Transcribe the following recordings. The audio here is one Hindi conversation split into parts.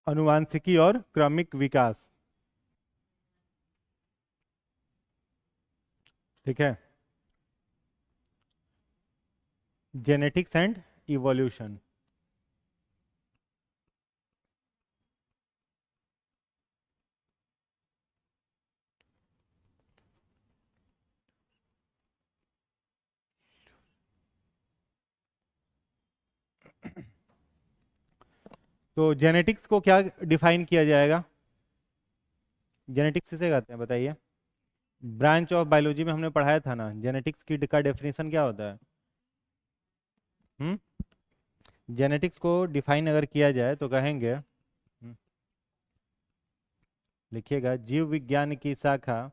अनुवांशिकी और क्रमिक विकास। ठीक है, जेनेटिक्स एंड इवोल्यूशन। तो जेनेटिक्स को क्या डिफाइन किया जाएगा? जेनेटिक्स किसे कहते हैं बताइए? ब्रांच ऑफ बायोलॉजी में हमने पढ़ाया था ना, जेनेटिक्स की का डेफिनेशन क्या होता है? हम्म जेनेटिक्स को डिफाइन अगर किया जाए तो कहेंगे, लिखिएगा, जीव विज्ञान की शाखा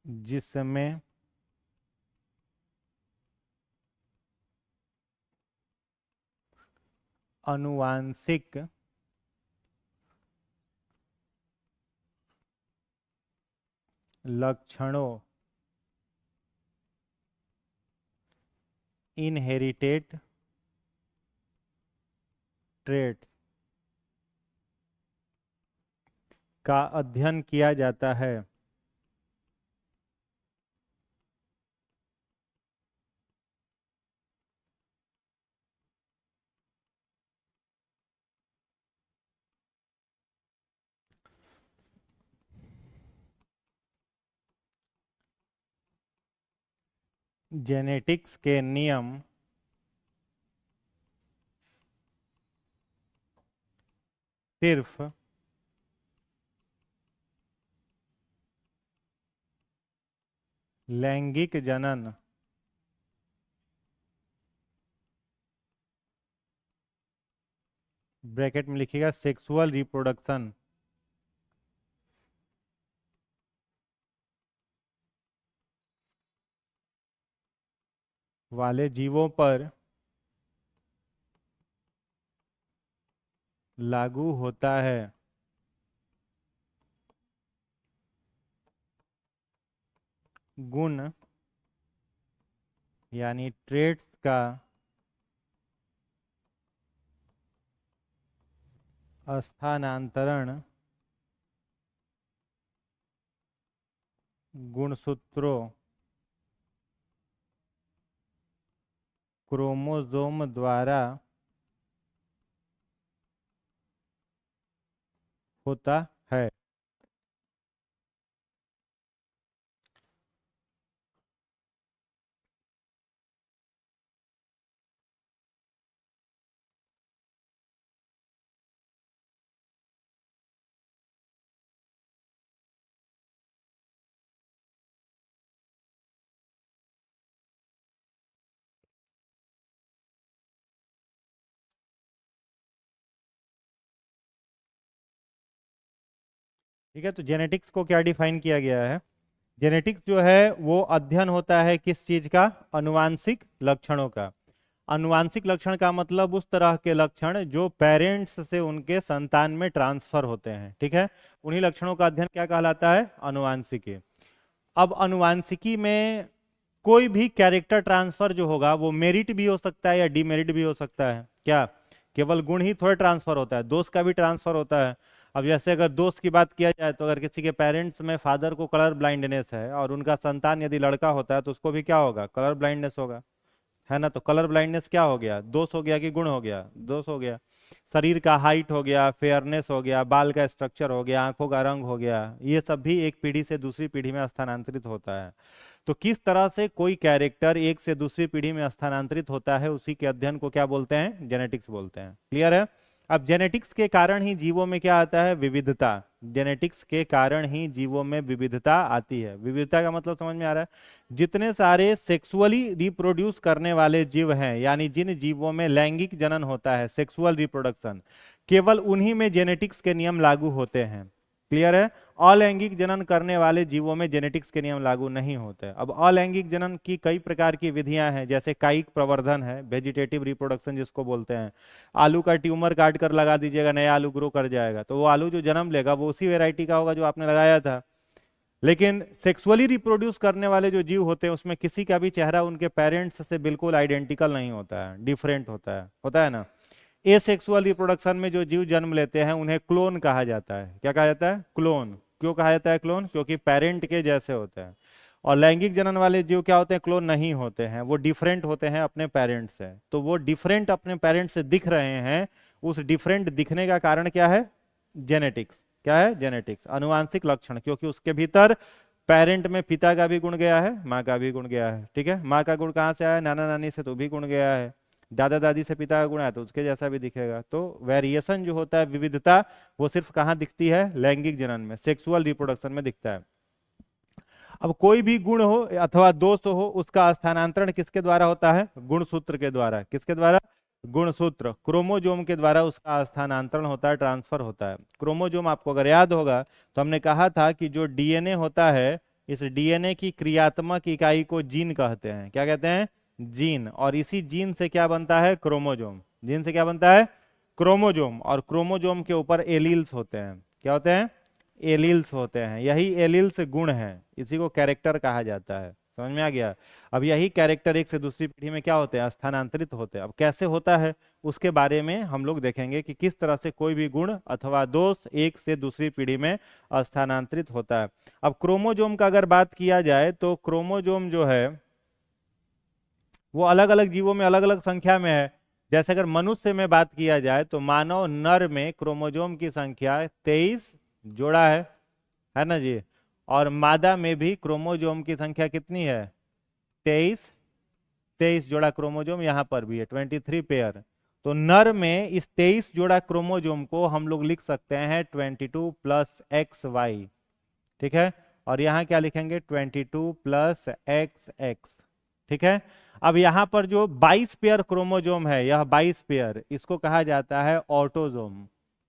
जिसमें अनुवांशिक लक्षणों, इनहेरिटेड ट्रेट्स का अध्ययन किया जाता है। जेनेटिक्स के नियम सिर्फ लैंगिक जनन ब्रैकेट में लिखिएगा सेक्सुअल रिप्रोडक्शन वाले जीवों पर लागू होता है। गुण यानी ट्रेट्स का स्थानांतरण गुणसूत्रों, क्रोमोसोम द्वारा होता है। ठीक है, तो जेनेटिक्स को क्या डिफाइन किया गया है? जेनेटिक्स जो है वो अध्ययन होता है किस चीज का? अनुवांशिक लक्षणों का। अनुवांशिक लक्षण का मतलब उस तरह के लक्षण जो पेरेंट्स से उनके संतान में ट्रांसफर होते हैं। ठीक है, उन्हीं लक्षणों का अध्ययन क्या कहलाता है? अनुवांशिकी। अब अनुवांशिकी में कोई भी कैरेक्टर ट्रांसफर जो होगा वो मेरिट भी हो सकता है या डीमेरिट भी हो सकता है। क्या केवल गुण ही थोड़े ट्रांसफर होता है? दोष का भी ट्रांसफर होता है। अब जैसे अगर दोस्त की बात किया जाए तो अगर किसी के पेरेंट्स में फादर को कलर ब्लाइंडनेस है और उनका संतान यदि लड़का होता है तो उसको भी क्या होगा? कलर ब्लाइंडनेस होगा, है ना? तो कलर ब्लाइंडनेस क्या हो गया? दोष हो गया कि गुण हो गया? दोष हो गया। शरीर का हाइट हो गया, फेयरनेस हो गया, बाल का स्ट्रक्चर हो गया, आंखों का रंग हो गया, ये सब भी एक पीढ़ी से दूसरी पीढ़ी में स्थानांतरित होता है। तो किस तरह से कोई कैरेक्टर एक से दूसरी पीढ़ी में स्थानांतरित होता है उसी के अध्ययन को क्या बोलते हैं? जेनेटिक्स बोलते हैं। क्लियर है? अब जेनेटिक्स के कारण ही जीवों में क्या आता है? विविधता। जेनेटिक्स के कारण ही जीवों में विविधता आती है। विविधता का मतलब समझ में आ रहा है? जितने सारे सेक्सुअली रिप्रोड्यूस करने वाले जीव हैं, यानी जिन जीवों में लैंगिक जनन होता है, सेक्सुअल रिप्रोडक्शन, केवल उन्हीं में जेनेटिक्स के नियम लागू होते हैं। क्लियर है? अलैंगिक जनन करने वाले जीवों में जेनेटिक्स के नियम लागू नहीं होते। अब अलैंगिक जनन की कई प्रकार की विधियां हैं, जैसे कायिक प्रवर्धन है, वेजिटेटिव रिप्रोडक्शन जिसको बोलते हैं। आलू का ट्यूमर काट कर लगा दीजिएगा, नया आलू ग्रो कर जाएगा, तो वो आलू जो जन्म लेगा वो उसी वेराइटी का होगा जो आपने लगाया था। लेकिन सेक्सुअली रिप्रोड्यूस करने वाले जो जीव होते हैं उसमें किसी का भी चेहरा उनके पेरेंट्स से बिल्कुल आइडेंटिकल नहीं होता है, डिफरेंट होता है ना। एसेक्सुअल रिप्रोडक्शन में जो जीव जन्म लेते हैं उन्हें क्लोन कहा जाता है। क्या कहा जाता है? क्लोन। क्यों कहा जाता है क्लोन? क्योंकि पेरेंट के जैसे होते हैं। और लैंगिक जनन वाले जीव क्या होते हैं? क्लोन नहीं होते हैं, वो डिफरेंट होते हैं अपने पेरेंट्स से। तो वो डिफरेंट अपने पेरेंट्स से दिख रहे हैं, उस डिफरेंट दिखने का कारण क्या है? जेनेटिक्स। क्या है? जेनेटिक्स, अनुवांशिक लक्षण। क्योंकि उसके भीतर पेरेंट में पिता का भी गुण गया है, माँ का भी गुण गया है। ठीक है, माँ का गुण कहाँ से आया? नाना नानी से, तो भी गुण गया है। दादा दादी से पिता का गुण आया तो उसके जैसा भी दिखेगा। तो वेरिएशन जो होता है, विविधता, वो सिर्फ कहाँ दिखती है? लैंगिक जनन में, सेक्सुअल रिप्रोडक्शन में दिखता है। अब कोई भी गुण हो अथवा दोष हो, उसका स्थानांतरण किसके द्वारा होता है? गुणसूत्र के द्वारा। किसके द्वारा? गुणसूत्र, क्रोमोजोम के द्वारा उसका स्थानांतरण होता है, ट्रांसफर होता है। क्रोमोजोम आपको अगर याद होगा तो हमने कहा था कि जो डीएनए होता है, इस डीएनए की क्रियात्मक इकाई को जीन कहते हैं। क्या कहते हैं? जीन। और इसी जीन से क्या बनता है? क्रोमोजोम। जीन से क्या बनता है? क्रोमोजोम। और क्रोमोजोम के ऊपर एलील्स होते हैं। क्या होते हैं? एलील्स होते हैं। यही एलील्स गुण हैं, इसी को कैरेक्टर कहा जाता है। समझ में आ गया? अब यही कैरेक्टर एक से दूसरी पीढ़ी में क्या होते हैं? स्थानांतरित होते हैं। अब कैसे होता है उसके बारे में हम लोग देखेंगे कि किस तरह से कोई भी गुण अथवा दोष एक से दूसरी पीढ़ी में स्थानांतरित होता है। अब क्रोमोजोम का अगर बात किया जाए तो क्रोमोजोम जो है वो अलग अलग जीवों में अलग अलग संख्या में है। जैसे अगर मनुष्य में बात किया जाए तो मानव नर में क्रोमोजोम की संख्या 23 जोड़ा है ना जी। और मादा में भी क्रोमोजोम की संख्या कितनी है? 23 जोड़ा क्रोमोजोम यहाँ पर भी है, 23 पेयर। तो नर में इस 23 जोड़ा क्रोमोजोम को हम लोग लिख सकते हैं 22 प्लस एक्स वाई। ठीक है, और यहाँ क्या लिखेंगे? 22 प्लस एक्स एक्स। ठीक है, अब यहाँ पर जो 22 पेयर क्रोमोजोम है, यह 22 पेयर, इसको कहा जाता है ऑटोजोम।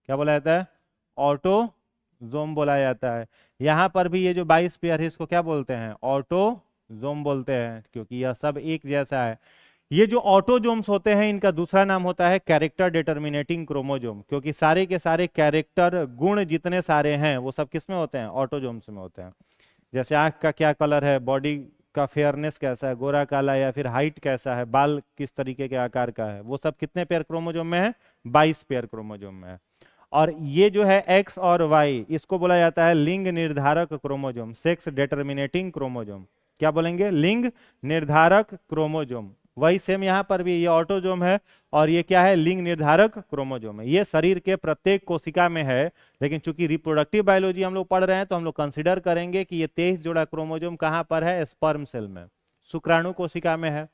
क्या बोला जाता है? ऑटोजोम बोला जाता है। यहाँ पर भी ये जो 22 पेयर है इसको क्या बोलते हैं? ऑटोजोम बोलते हैं, क्योंकि यह सब एक जैसा है। ये जो ऑटोजोम्स होते हैं इनका दूसरा नाम होता है कैरेक्टर डिटर्मिनेटिंग क्रोमोजोम, क्योंकि सारे के सारे कैरेक्टर, गुण जितने सारे हैं वो सब किस में होते हैं? ऑटोजोम्स में होते हैं। जैसे आंख का क्या कलर है, बॉडी का फेयरनेस कैसा है, गोरा काला, या फिर हाइट कैसा है, बाल किस तरीके के आकार का है, वो सब कितने पेयर क्रोमोजोम में है? 22 पेयर क्रोमोजोम में है। और ये जो है एक्स और वाई, इसको बोला जाता है लिंग निर्धारक क्रोमोजोम, सेक्स डिटर्मिनेटिंग क्रोमोजोम। क्या बोलेंगे? लिंग निर्धारक क्रोमोजोम। वही सेम यहाँ पर भी, ये ऑटोजोम है और ये क्या है? लिंग निर्धारक क्रोमोजोम है। ये शरीर के प्रत्येक कोशिका में है, लेकिन चूंकि रिप्रोडक्टिव बायोलॉजी हम लोग पढ़ रहे हैं तो हम लोग कंसिडर करेंगे कि ये 23 जोड़ा क्रोमोजोम कहाँ पर है? स्पर्म सेल में, शुक्राणु कोशिका में है।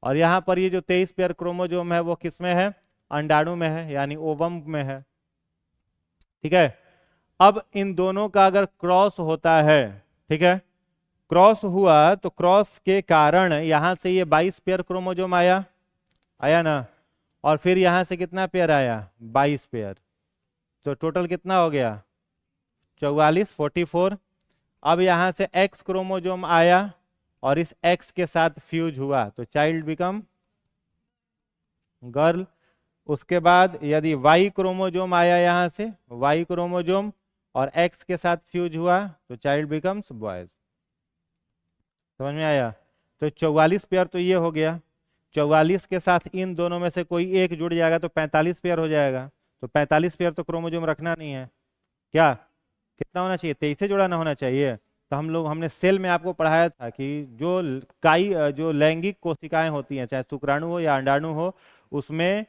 और यहाँ पर ये जो 23 पेयर क्रोमोजोम है वो किस में है? अंडाणु में है, यानी ओवम में है। ठीक है, अब इन दोनों का अगर क्रॉस होता है, ठीक है, क्रॉस हुआ तो क्रॉस के कारण यहां से ये 22 पेयर क्रोमोजोम आया ना। और फिर यहां से कितना पेयर आया? 22 पेयर। तो टोटल कितना हो गया? 44, 44। अब यहां से एक्स क्रोमोजोम आया और इस एक्स के साथ फ्यूज हुआ तो चाइल्ड बिकम गर्ल। उसके बाद यदि वाई क्रोमोजोम आया यहां से, वाई क्रोमोजोम, और एक्स के साथ फ्यूज हुआ तो चाइल्ड बिकम्स बॉयज। समझ में आया? तो 44 पेयर तो ये हो गया। 44 के साथ इन दोनों में से कोई एक जुड़ जाएगा तो 45 पेयर हो जाएगा। तो 45 पेयर तो क्रोमोजोम रखना नहीं है। क्या कितना होना चाहिए? 23 से जुड़ा ना होना चाहिए। तो हमने सेल में आपको पढ़ाया था कि जो लैंगिक कोशिकाएं होती हैं, चाहे शुक्राणु हो या अंडाणु हो, उसमें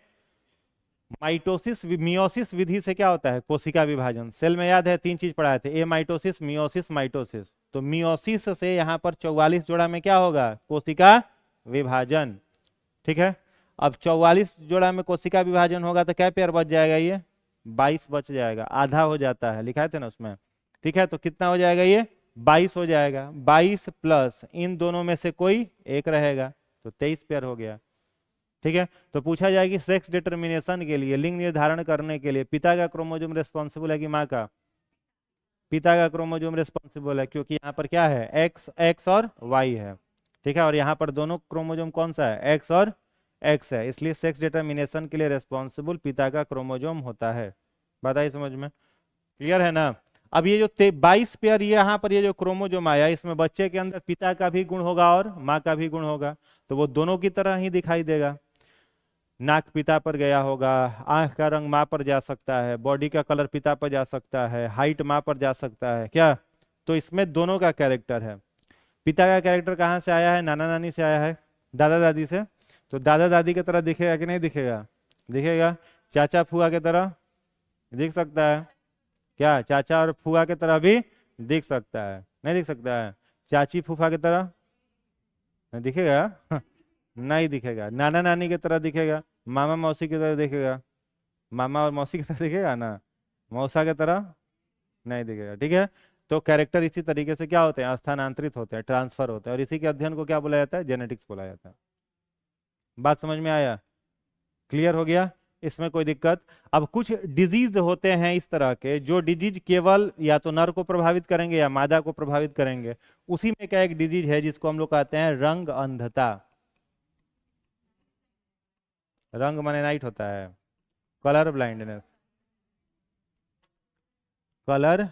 माइटोसिस मियोसिस विधि से क्या होता है? कोशिका विभाजन। सेल में याद है 3 चीज पढ़ाए थे, ए माइटोसिस, मियोसिस, माइटोसिस। तो मियोसिस से यहाँ पर 44 जोड़ा में क्या होगा? कोशिका विभाजन। ठीक है, अब 44 जोड़ा में कोशिका विभाजन होगा तो क्या पेयर बच जाएगा? ये 22 बच जाएगा, आधा हो जाता है, लिखा थे ना उसमें। ठीक है, तो कितना हो जाएगा? ये 22 हो जाएगा। 22 प्लस इन दोनों में से कोई एक रहेगा तो 23 पेयर हो गया। ठीक है, तो पूछा जाए कि सेक्स डिटर्मिनेशन के लिए, लिंग निर्धारण करने के लिए पिता का क्रोमोजोम रिस्पॉन्सिबल है कि माँ का? पिता का क्रोमोजोम रिस्पॉन्सिबल है, क्योंकि यहाँ पर क्या है? एक्स और वाई है। ठीक है, और यहाँ पर दोनों क्रोमोजोम कौन सा है? एक्स और एक्स है, इसलिए सेक्स डिटर्मिनेशन के लिए रिस्पॉन्सिबल पिता का क्रोमोजोम होता है। बात आई समझ में? क्लियर है ना? अब ये जो 22 पेयर ये यहाँ पर ये जो क्रोमोजोम आया, इसमें बच्चे के अंदर पिता का भी गुण होगा और माँ का भी गुण होगा, तो वो दोनों की तरह ही दिखाई देगा। नाक पिता पर गया होगा, आंख का रंग माँ पर जा सकता है, बॉडी का कलर पिता पर जा सकता है, हाइट माँ पर जा सकता है क्या। तो इसमें दोनों का कैरेक्टर है। पिता का कैरेक्टर कहाँ से आया है, नाना नानी से आया है, दादा दादी से। तो दादा दादी की तरह दिखेगा कि नहीं दिखेगा, दिखेगा। चाचा फुआ की तरह दिख सकता है क्या, चाचा और फुआ की तरह भी दिख सकता है, नहीं दिख सकता है। चाची फूफा की तरह दिखेगा नहीं दिखेगा। नाना नानी की तरह दिखेगा, मामा मौसी की तरह दिखेगा, मामा और मौसी की तरह दिखेगा ना, मौसा की तरह नहीं दिखेगा। ठीक है, तो कैरेक्टर इसी तरीके से क्या होते हैं, स्थानांतरित होते हैं, ट्रांसफर होते हैं, और इसी के अध्ययन को क्या बोला जाता है, जेनेटिक्स बोला जाता है। बात समझ में आया, क्लियर हो गया, इसमें कोई दिक्कत। अब कुछ डिजीज होते हैं इस तरह के जो डिजीज केवल या तो नर को प्रभावित करेंगे या मादा को प्रभावित करेंगे। उसी में क्या एक डिजीज है जिसको हम लोग कहते हैं रंग अंधता। रंग माने नाइट होता है, कलर ब्लाइंडनेस, कलर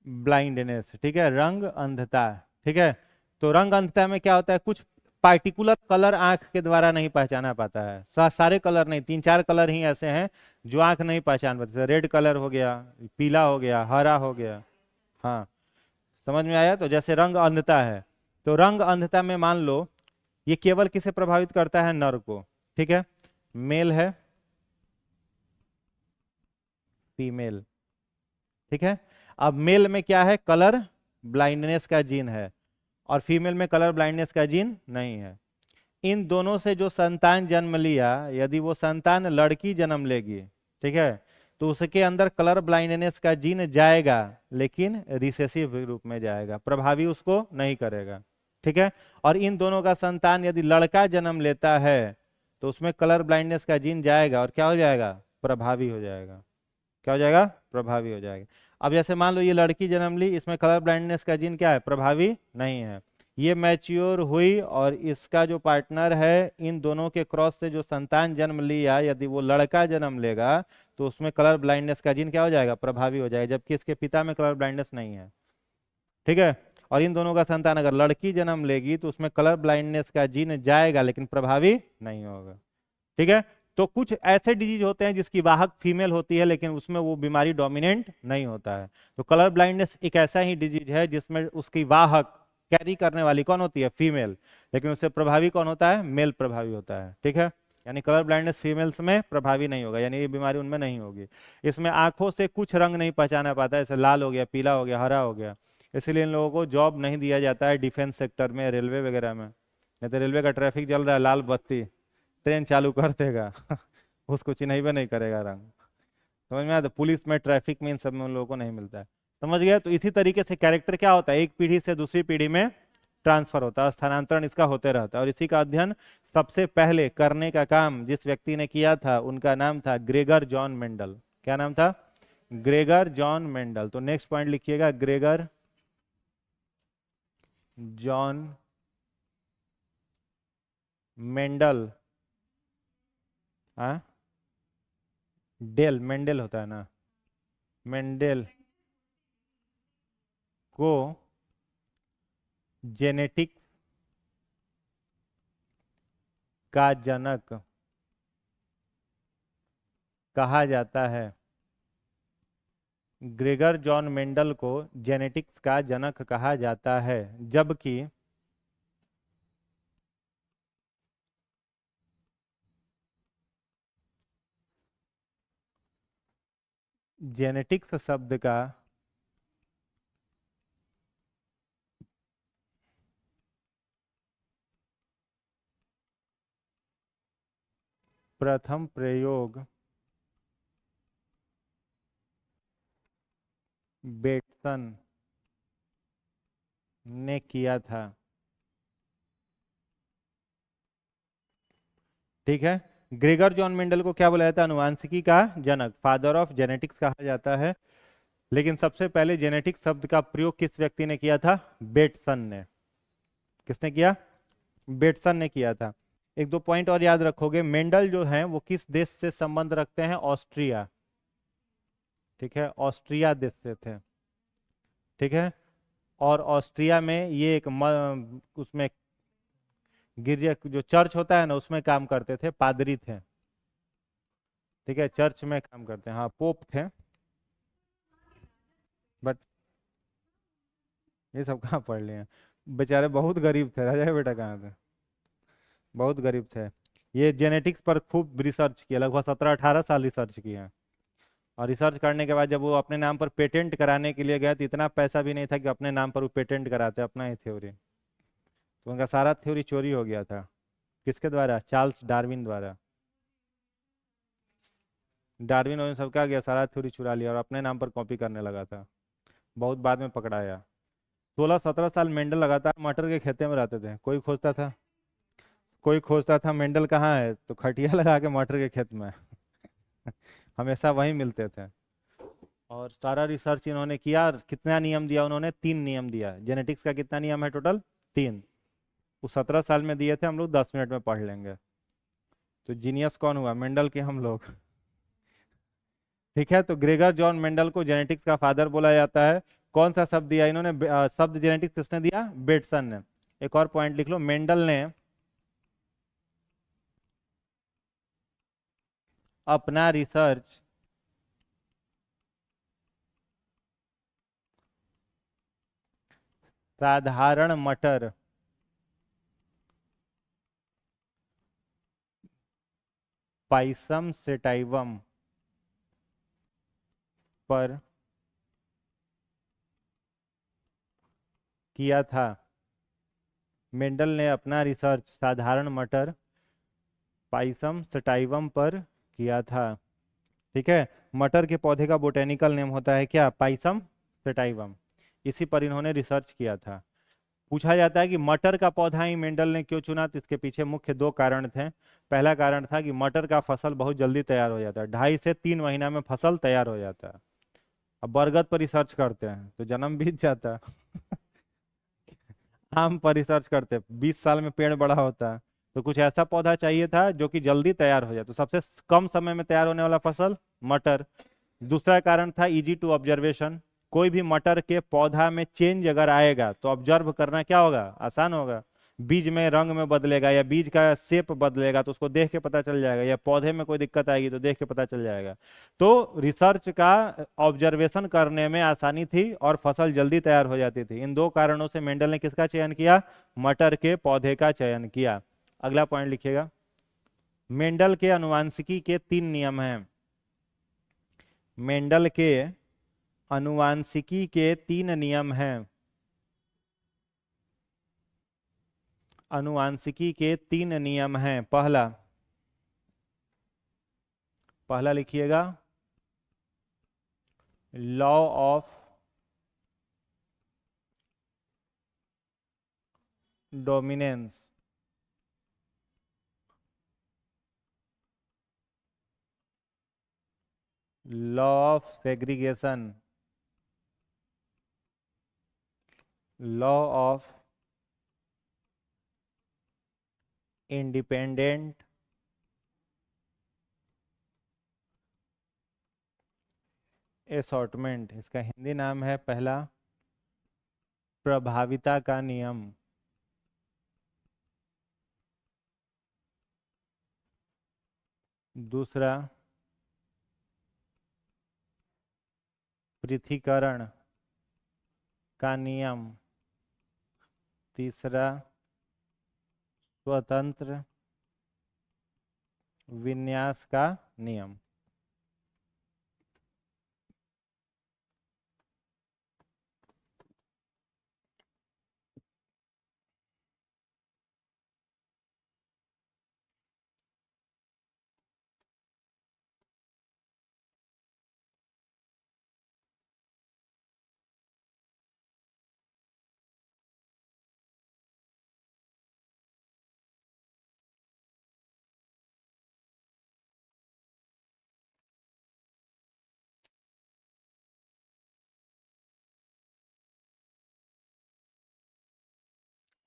ब्लाइंडनेस, ठीक है, रंग अंधता। ठीक है, तो रंग अंधता में क्या होता है, कुछ पार्टिकुलर कलर आंख के द्वारा नहीं पहचाना पाता है। सारे कलर नहीं, 3-4 कलर ही ऐसे हैं जो आंख नहीं पहचान पाती। रेड कलर हो गया, पीला हो गया, हरा हो गया। हाँ, समझ में आया। तो जैसे रंग अंधता है, तो रंग अंधता में मान लो ये केवल किसे प्रभावित करता है, नर को। ठीक है, मेल है, फीमेल। ठीक है, अब मेल में क्या है, कलर ब्लाइंडनेस का जीन है, और फीमेल में कलर ब्लाइंडनेस का जीन नहीं है। इन दोनों से जो संतान जन्म लिया, यदि वो संतान लड़की जन्म लेगी, ठीक है, तो उसके अंदर कलर ब्लाइंडनेस का जीन जाएगा, लेकिन रिसेसिव रूप में जाएगा, प्रभावी उसको नहीं करेगा। ठीक है, और इन दोनों का संतान यदि लड़का जन्म लेता है तो उसमें कलर ब्लाइंडनेस का जीन जाएगा और क्या हो जाएगा, प्रभावी हो जाएगा। क्या हो जाएगा, प्रभावी हो जाएगा। अब जैसे मान लो ये लड़की जन्म ली, इसमें कलर ब्लाइंडनेस का जीन क्या है, प्रभावी नहीं है। ये मैच्योर हुई और इसका जो पार्टनर है, इन दोनों के क्रॉस से जो संतान जन्म लिया, यदि वो लड़का जन्म लेगा तो उसमें कलर ब्लाइंडनेस का जीन क्या हो जाएगा, प्रभावी हो जाएगा, जबकि इसके पिता में कलर ब्लाइंडनेस नहीं है। ठीक है, और इन दोनों का संतान अगर लड़की जन्म लेगी तो उसमें कलर ब्लाइंडनेस का जीन जाएगा, लेकिन प्रभावी नहीं होगा। ठीक है, तो कुछ ऐसे डिजीज होते हैं जिसकी वाहक फीमेल होती है, लेकिन उसमें वो बीमारी डोमिनेंट नहीं होता है। तो कलर ब्लाइंडनेस एक ऐसा ही डिजीज है जिसमें उसकी वाहक कैरी करने वाली कौन होती है, फीमेल, लेकिन उससे प्रभावी कौन होता है, मेल प्रभावी होता है। ठीक है, यानी कलर ब्लाइंडनेस फीमेल्स में प्रभावी नहीं होगा, यानी ये बीमारी उनमें नहीं होगी। इसमें आंखों से कुछ रंग नहीं पहचाना पाता है, जैसे लाल हो गया, पीला हो गया, हरा हो गया, इसलिए इन लोगों को जॉब नहीं दिया जाता है डिफेंस सेक्टर में, रेलवे वगैरह में। नहीं तो रेलवे का ट्रैफिक चल रहा है, लाल बत्ती, ट्रेन चालू कर देगा उसको चिन्हबे नहीं करेगा रंग। समझ में आया, तो पुलिस में, ट्रैफिक में, इन सब में उन लोगों को नहीं मिलता है। समझ गया, तो इसी तरीके से कैरेक्टर क्या होता है, एक पीढ़ी से दूसरी पीढ़ी में ट्रांसफर होता है, स्थानांतरण इसका होते रहता है। और इसी का अध्ययन सबसे पहले करने का काम जिस व्यक्ति ने किया था, उनका नाम था ग्रेगर जॉन मेंडल। क्या नाम था, ग्रेगर जॉन मेंडल। तो नेक्स्ट पॉइंट लिखिएगा, ग्रेगर जॉन मेंडल। हाँ, डेल, मेंडल होता है ना, मेंडल को जेनेटिक का जनक कहा जाता है। ग्रेगर जॉन मेंडल को जेनेटिक्स का जनक कहा जाता है, जबकि जेनेटिक्स शब्द का प्रथम प्रयोग बेटसन ने किया था। ठीक है, ग्रेगर जॉन मेंडल को क्या बोला जाता है, अनुवांशिकी का जनक, फादर ऑफ जेनेटिक्स कहा जाता है। लेकिन सबसे पहले जेनेटिक्स शब्द का प्रयोग किस व्यक्ति ने किया था, बेटसन ने। किसने किया, बेटसन ने किया था। एक दो पॉइंट और याद रखोगे, मेंडल जो है वो किस देश से संबंध रखते हैं, ऑस्ट्रिया। ठीक है, ऑस्ट्रिया देश से थे। ठीक है। और ऑस्ट्रिया में ये एक उसमें गिरजा जो चर्च होता है ना उसमें काम करते थे, पादरी थे। ठीक है, चर्च में काम करते हैं, हाँ पोप थे। बट ये सब कहाँ पढ़ लिए हैं, बेचारे बहुत गरीब थे, राजा के बेटा कहाँ थे, बहुत गरीब थे। ये जेनेटिक्स पर खूब रिसर्च किया, लगभग 17-18 साल रिसर्च किए हैं। और रिसर्च करने के बाद जब वो अपने नाम पर पेटेंट कराने के लिए गए तो इतना पैसा भी नहीं था कि अपने नाम पर वो पेटेंट कराते अपना ही थ्योरी। तो उनका सारा थ्योरी चोरी हो गया था। किसके द्वारा? चार्ल्स डार्विन द्वारा। डार्विन और इन सब क्या गया, सारा थ्योरी चुरा लिया और अपने नाम पर कॉपी करने लगा था। बहुत बाद में पकड़ाया। 16-17 साल मेंडल लगातार मटर के खेते में रहते थे। कोई खोजता था मेंडल कहाँ है, तो खटिया लगा के मटर के खेत में हमेशा वहीं मिलते थे। और सारा रिसर्च इन्होंने किया। और कितना नियम दिया उन्होंने? 3 नियम दिया। जेनेटिक्स का कितना नियम है टोटल? 3। वो 17 साल में दिए थे, हम लोग 10 मिनट में पढ़ लेंगे। तो जीनियस कौन हुआ? मेंडल के हम लोग। ठीक है, तो ग्रेगर जॉन मेंडल को जेनेटिक्स का फादर बोला जाता है। कौन सा शब्द दिया इन्होंने? शब्द जेनेटिक्स किसने दिया? बेटसन ने। एक और पॉइंट लिख लो, मेंडल ने अपना रिसर्च साधारण मटर पाइसम सेटाइवम पर किया था। मेंडल ने अपना रिसर्च साधारण मटर पाइसम सटाइवम पर किया था। ठीक है। मटर के पौधे का बोटेनिकल नेम होता है क्या? Pisum sativum. इसी पर इन्होंने रिसर्च किया था। पूछा जाता है कि मटर का पौधा ही मेंडल ने क्यों चुना, तो इसके पीछे मुख्य 2 कारण थे। पहला कारण था कि मटर का फसल बहुत जल्दी तैयार हो जाता है, 2.5 से 3 महीना में फसल तैयार हो जाता है। अब बरगद पर रिसर्च करते हैं तो जन्म बीत जाता है आम पर रिसर्च करते हैं 20 साल में पेड़ बड़ा होता है। तो कुछ ऐसा पौधा चाहिए था जो कि जल्दी तैयार हो जाए, तो सबसे कम समय में तैयार होने वाला फसल मटर। दूसरा कारण था इजी टू ऑब्जर्वेशन। कोई भी मटर के पौधा में चेंज अगर आएगा तो ऑब्जर्व करना क्या होगा? आसान होगा। बीज में रंग में बदलेगा या बीज का शेप बदलेगा तो उसको देख के पता चल जाएगा, या पौधे में कोई दिक्कत आएगी तो देख के पता चल जाएगा। तो रिसर्च का ऑब्जर्वेशन करने में आसानी थी और फसल जल्दी तैयार हो जाती थी। इन 2 कारणों से मेंडल ने किसका चयन किया? मटर के पौधे का चयन किया। अगला पॉइंट लिखिएगा। मेंडल के अनुवांशिकी के 3 नियम हैं। मेंडल के अनुवांशिकी के 3 नियम हैं। अनुवांशिकी के 3 नियम हैं। पहला पहला लिखिएगा, law of dominance. Law of segregation. Law of independent assortment. इसका हिंदी नाम है पहला प्रभाविता का नियम। दूसरा पृथक्करण का नियम। तीसरा स्वतंत्र विन्यास का नियम।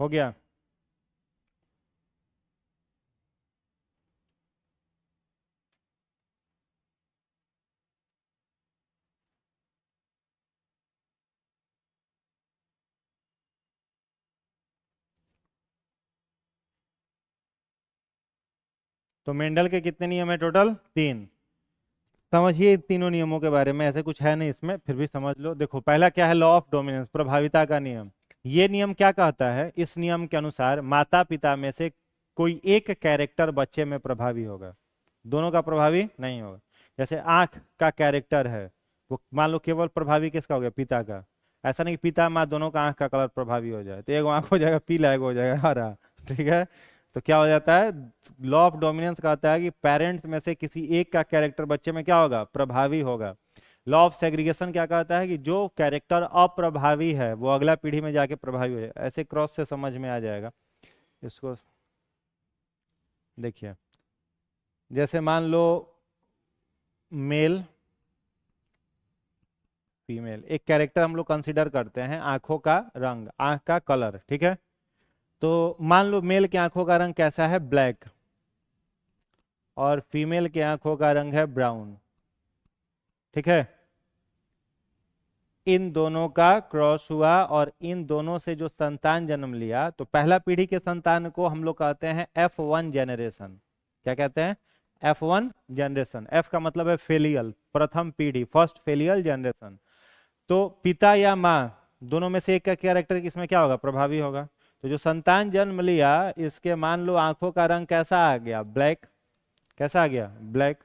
हो गया। तो मेंडल के कितने नियम है टोटल? 3। समझिए तीनों नियमों के बारे में, ऐसे कुछ है नहीं इसमें, फिर भी समझ लो। देखो पहला क्या है? लॉ ऑफ डोमिनेंस, प्रभाविता का नियम। ये नियम क्या कहता है? इस नियम के अनुसार माता पिता में से कोई एक कैरेक्टर बच्चे में प्रभावी होगा, दोनों का प्रभावी नहीं होगा। जैसे आंख का कैरेक्टर है, वो मान लो केवल प्रभावी किसका हो गया? पिता का। ऐसा नहीं कि पिता माँ दोनों का आंख का कलर प्रभावी हो जाए, तो एक आंख हो जाएगा पीला, एक हो जाएगा हरा, ठीक है? तो क्या हो जाता है? लॉ ऑफ डोमिनेंस कहता है कि पेरेंट्स में से किसी एक का कैरेक्टर बच्चे में क्या होगा? प्रभावी होगा। लॉ ऑफ सेग्रीगेशन क्या कहता है कि जो कैरेक्टर अप्रभावी है वो अगला पीढ़ी में जाके प्रभावी हो जाए। ऐसे क्रॉस से समझ में आ जाएगा इसको। देखिए जैसे मान लो मेल फीमेल, एक कैरेक्टर हम लोग कंसीडर करते हैं आंखों का रंग, आंख का कलर, ठीक है? तो मान लो मेल की आंखों का रंग कैसा है? ब्लैक, और फीमेल की आंखों का रंग है ब्राउन, ठीक है? इन दोनों का क्रॉस हुआ और इन दोनों से जो संतान जन्म लिया, तो पहला पीढ़ी के संतान को हम लोग कहते हैं F1 जनरेशन। क्या कहते हैं? F1 generation. F का मतलब है फेलियल, प्रथम पीढ़ी, फर्स्ट फेलियल जनरेशन। तो पिता या माँ दोनों में से एक का कैरेक्टर इसमें क्या होगा? प्रभावी होगा। तो जो संतान जन्म लिया, इसके मान लो आंखों का रंग कैसा आ गया? ब्लैक। कैसा आ गया? ब्लैक।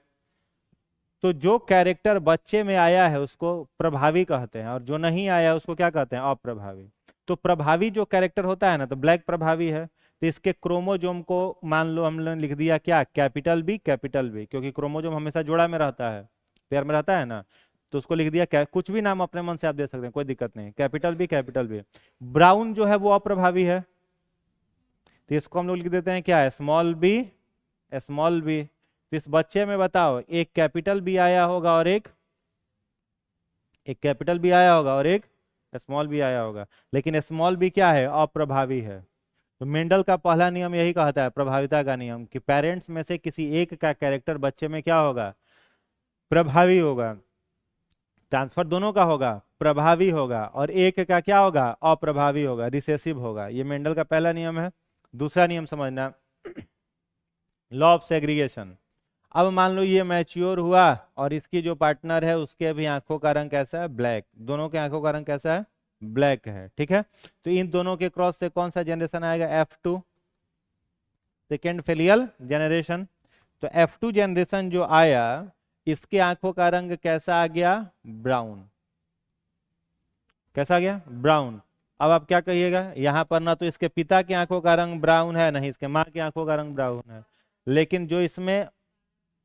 तो जो कैरेक्टर बच्चे में आया है उसको प्रभावी कहते हैं, और जो नहीं आया उसको क्या कहते हैं? अप्रभावी। तो प्रभावी जो कैरेक्टर होता है ना, तो ब्लैक प्रभावी है, तो इसके क्रोमोजोम को मान लो हमने लिख दिया क्या? कैपिटल बी, कैपिटल बी, क्योंकि क्रोमोजोम हमेशा जोड़ा में रहता है, पेयर में रहता है ना, तो उसको लिख दिया कुछ भी नाम अपने मन से आप दे सकते हैं, कोई दिक्कत नहीं, capital B, capital B. Brown जो है वो अप्रभावी है, तो इसको हम लोग लिख देते हैं क्या है? Small B, small B. तो इस बच्चे में बताओ एक कैपिटल बी आया होगा और एक कैपिटल बी आया होगा और एक स्मॉल बी आया होगा, लेकिन स्मॉल बी क्या है? अप्रभावी है। तो मेंडल का पहला नियम यही कहता है, प्रभाविता का नियम, कि पेरेंट्स में से किसी एक का कैरेक्टर बच्चे में क्या होगा? प्रभावी होगा। ट्रांसफर दोनों का होगा, प्रभावी होगा, और एक का क्या होगा? अप्रभावी होगा, रिसेसिव होगा। ये मेंडल का पहला नियम है। दूसरा नियम समझना, लॉ ऑफ सेग्रीगेशन। अब मान लो ये मैच्योर हुआ और इसकी जो पार्टनर है उसके भी आंखों का रंग कैसा है? ब्लैक। दोनों के आंखों का रंग कैसा है? ब्लैक है, ठीक है? तो इन दोनों के क्रॉस से कौन सा जनरेशन आएगा? F2, second फेलियल generation. तो F2 जनरेशन जो आया, इसके आंखों का रंग कैसा आ गया? ब्राउन। कैसा आ गया? ब्राउन। अब आप क्या कहिएगा? यहां पर ना तो इसके पिता की आंखों का रंग ब्राउन है, नहीं इसके माँ की आंखों का रंग ब्राउन है, लेकिन जो इसमें,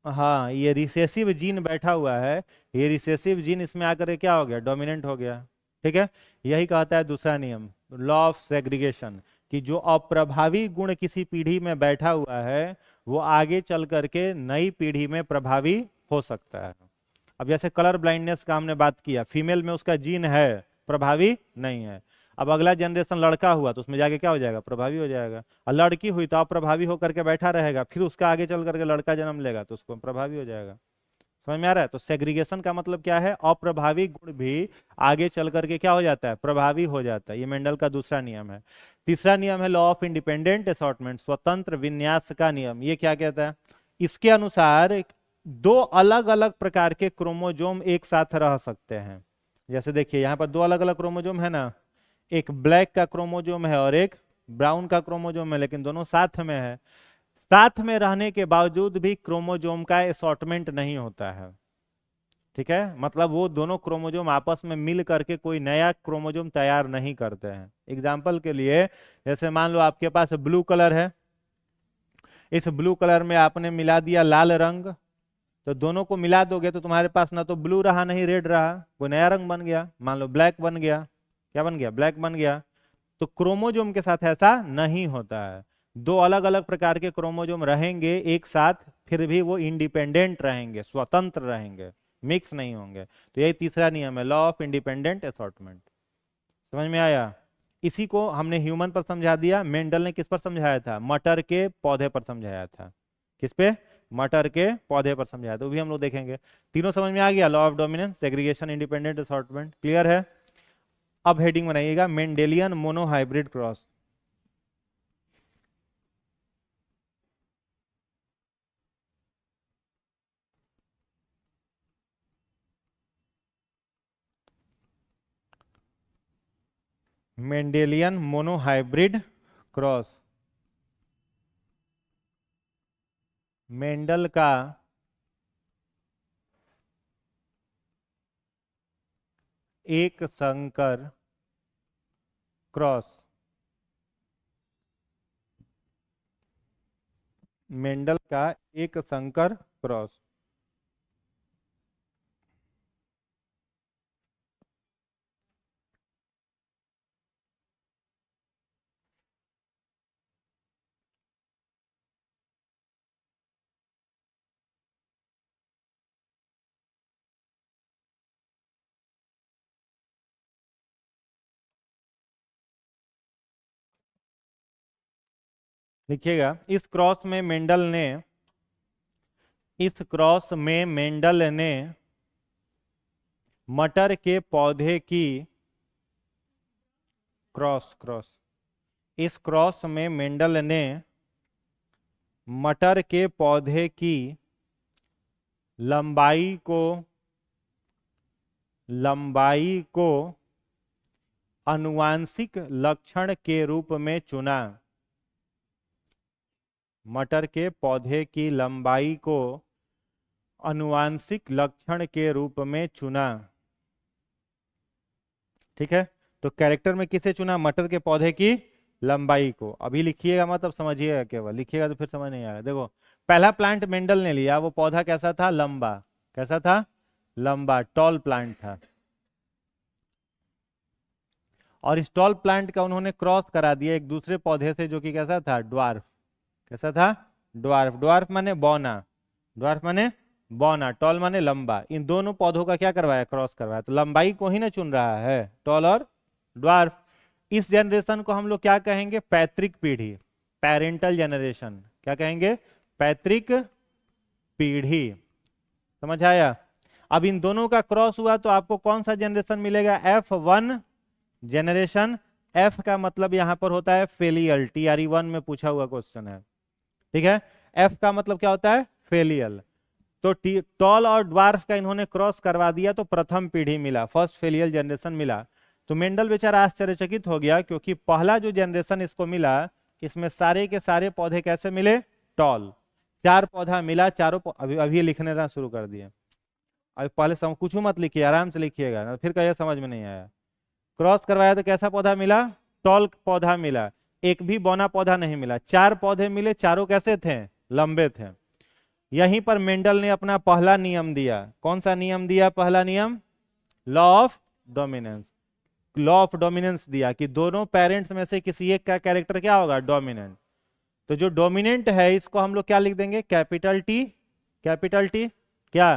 हाँ, ये रिसेसिव जीन बैठा हुआ है, ये रिसेसिव जीन इसमें आकर के क्या हो गया? डोमिनेंट हो गया, ठीक है? यही कहता है दूसरा नियम, लॉ ऑफ सेग्रीगेशन, कि जो अप्रभावी गुण किसी पीढ़ी में बैठा हुआ है वो आगे चल करके नई पीढ़ी में प्रभावी हो सकता है। अब जैसे कलर ब्लाइंडनेस का हमने बात किया, फीमेल में उसका जीन है, प्रभावी नहीं है। अब अगला जनरेशन लड़का हुआ तो उसमें जाके क्या हो जाएगा? प्रभावी हो जाएगा। और लड़की हुई तो अप्रभावी होकर के बैठा रहेगा, फिर उसका आगे चल करके लड़का जन्म लेगा तो उसको प्रभावी हो जाएगा। समझ में आ रहा है? तो सेग्रीगेशन का मतलब क्या है? अप्रभावी गुण भी आगे चल करके क्या हो जाता है? प्रभावी हो जाता है। ये मेंडल का दूसरा नियम है। तीसरा नियम है लॉ ऑफ इंडिपेंडेंट असॉर्टमेंट, स्वतंत्र विन्यास का नियम। ये क्या कहता है? इसके अनुसार दो अलग अलग प्रकार के क्रोमोजोम एक साथ रह सकते हैं। जैसे देखिए यहाँ पर दो अलग अलग क्रोमोजोम है ना, एक ब्लैक का क्रोमोजोम है और एक ब्राउन का क्रोमोजोम है, लेकिन दोनों साथ में है। साथ में रहने के बावजूद भी क्रोमोजोम का असॉर्टमेंट नहीं होता है, ठीक है? मतलब वो दोनों क्रोमोजोम आपस में मिल करके कोई नया क्रोमोजोम तैयार नहीं करते हैं। एग्जाम्पल के लिए, जैसे मान लो आपके पास ब्लू कलर है, इस ब्लू कलर में आपने मिला दिया लाल रंग, तो दोनों को मिला दोगे तो तुम्हारे पास ना तो ब्लू रहा नहीं रेड रहा, कोई नया रंग बन गया, मान लो ब्लैक बन गया। क्या बन गया? ब्लैक बन गया। तो क्रोमोजोम के साथ ऐसा नहीं होता है। दो अलग अलग प्रकार के क्रोमोजोम रहेंगे एक साथ, फिर भी वो इंडिपेंडेंट रहेंगे, स्वतंत्र रहेंगे, मिक्स नहीं होंगे। तो यही तीसरा नियम है, लॉ ऑफ इंडिपेंडेंट असॉर्टमेंट। समझ में आया? इसी को हमने ह्यूमन पर समझा दिया। मेंडल ने किस पर समझाया था? मटर के पौधे पर समझाया था। किस पे? मटर के पौधे पर समझाया था, वो भी हम लोग देखेंगे। तीनों समझ में आ गया? Law of dominance, segregation, independent assortment, clear है? अब हेडिंग बनाइएगा, Mendelian monohybrid cross. Mendelian monohybrid cross, Mendel का एक संकर क्रॉस, मेंडल का एक संकर क्रॉस। लिखिएगा, इस क्रॉस में मेंडल ने मटर के पौधे की क्रॉस क्रॉस इस क्रॉस में मेंडल ने मटर के पौधे की लंबाई को आनुवांशिक लक्षण के रूप में चुना। मटर के पौधे की लंबाई को आनुवांशिक लक्षण के रूप में चुना। ठीक है, तो कैरेक्टर में किसे चुना? मटर के पौधे की लंबाई को। अभी लिखिएगा मत, अब समझिएगा, केवल लिखिएगा तो फिर समझ नहीं आएगा। देखो, पहला प्लांट मेंडल ने लिया, वो पौधा कैसा था? लंबा। कैसा था? लंबा, टॉल प्लांट था। और इस टॉल प्लांट का उन्होंने क्रॉस करा दिया एक दूसरे पौधे से, जो कि कैसा था? ड्वार्फ। कैसा था? ड्वार्फ। ड्वार्फ माने बौना, ड्वार्फ माने बौना, टॉल माने लंबा। इन दोनों पौधों का क्या करवाया? क्रॉस करवाया। तो लंबाई को ही ना चुन रहा है, टॉल और ड्वार्फ। इस जनरेशन को हम लोग क्या कहेंगे? पैतृक पीढ़ी, पेरेंटल जनरेशन। क्या कहेंगे? पैतृक पीढ़ी। समझ आया? अब इन दोनों का क्रॉस हुआ तो आपको कौन सा जनरेशन मिलेगा? F1 generation. F का मतलब यहां पर होता है फेलियल, TRE1 में पूछा हुआ क्वेश्चन है। ठीक है, F का मतलब क्या होता है? फेलियल। तो टॉल और ड्वार्फ का इन्होंने क्रॉस करवा दिया तो प्रथम पीढ़ी मिला, फर्स्ट फेलियल जनरेशन मिला। तो मेंडल बेचारा आश्चर्यचकित हो गया, क्योंकि पहला जो जनरेशन इसको मिला, इसमें सारे के सारे पौधे कैसे मिले? टॉल। 4 पौधा मिला, चारों अभी लिखने ना शुरू कर दिए। अभी पहले कुछ मत लिखिए, आराम से लिखिएगा ना, फिर कहिए समझ में नहीं आया। क्रॉस करवाया तो कैसा पौधा मिला? टॉल पौधा मिला। एक भी बौना पौधा नहीं मिला। 4 पौधे मिले, चारों कैसे थे? लंबे थे। यहीं पर मेंडल ने अपना पहला नियम दिया। कौन सा नियम दिया? पहला नियम law of dominance. Law of dominance दिया कि दोनों पेरेंट्स में से किसी एक का कैरेक्टर क्या होगा? डोमिनेंट। तो जो डोमिनेंट है इसको हम लोग क्या लिख देंगे? Capital T. कैपिटल टी क्या?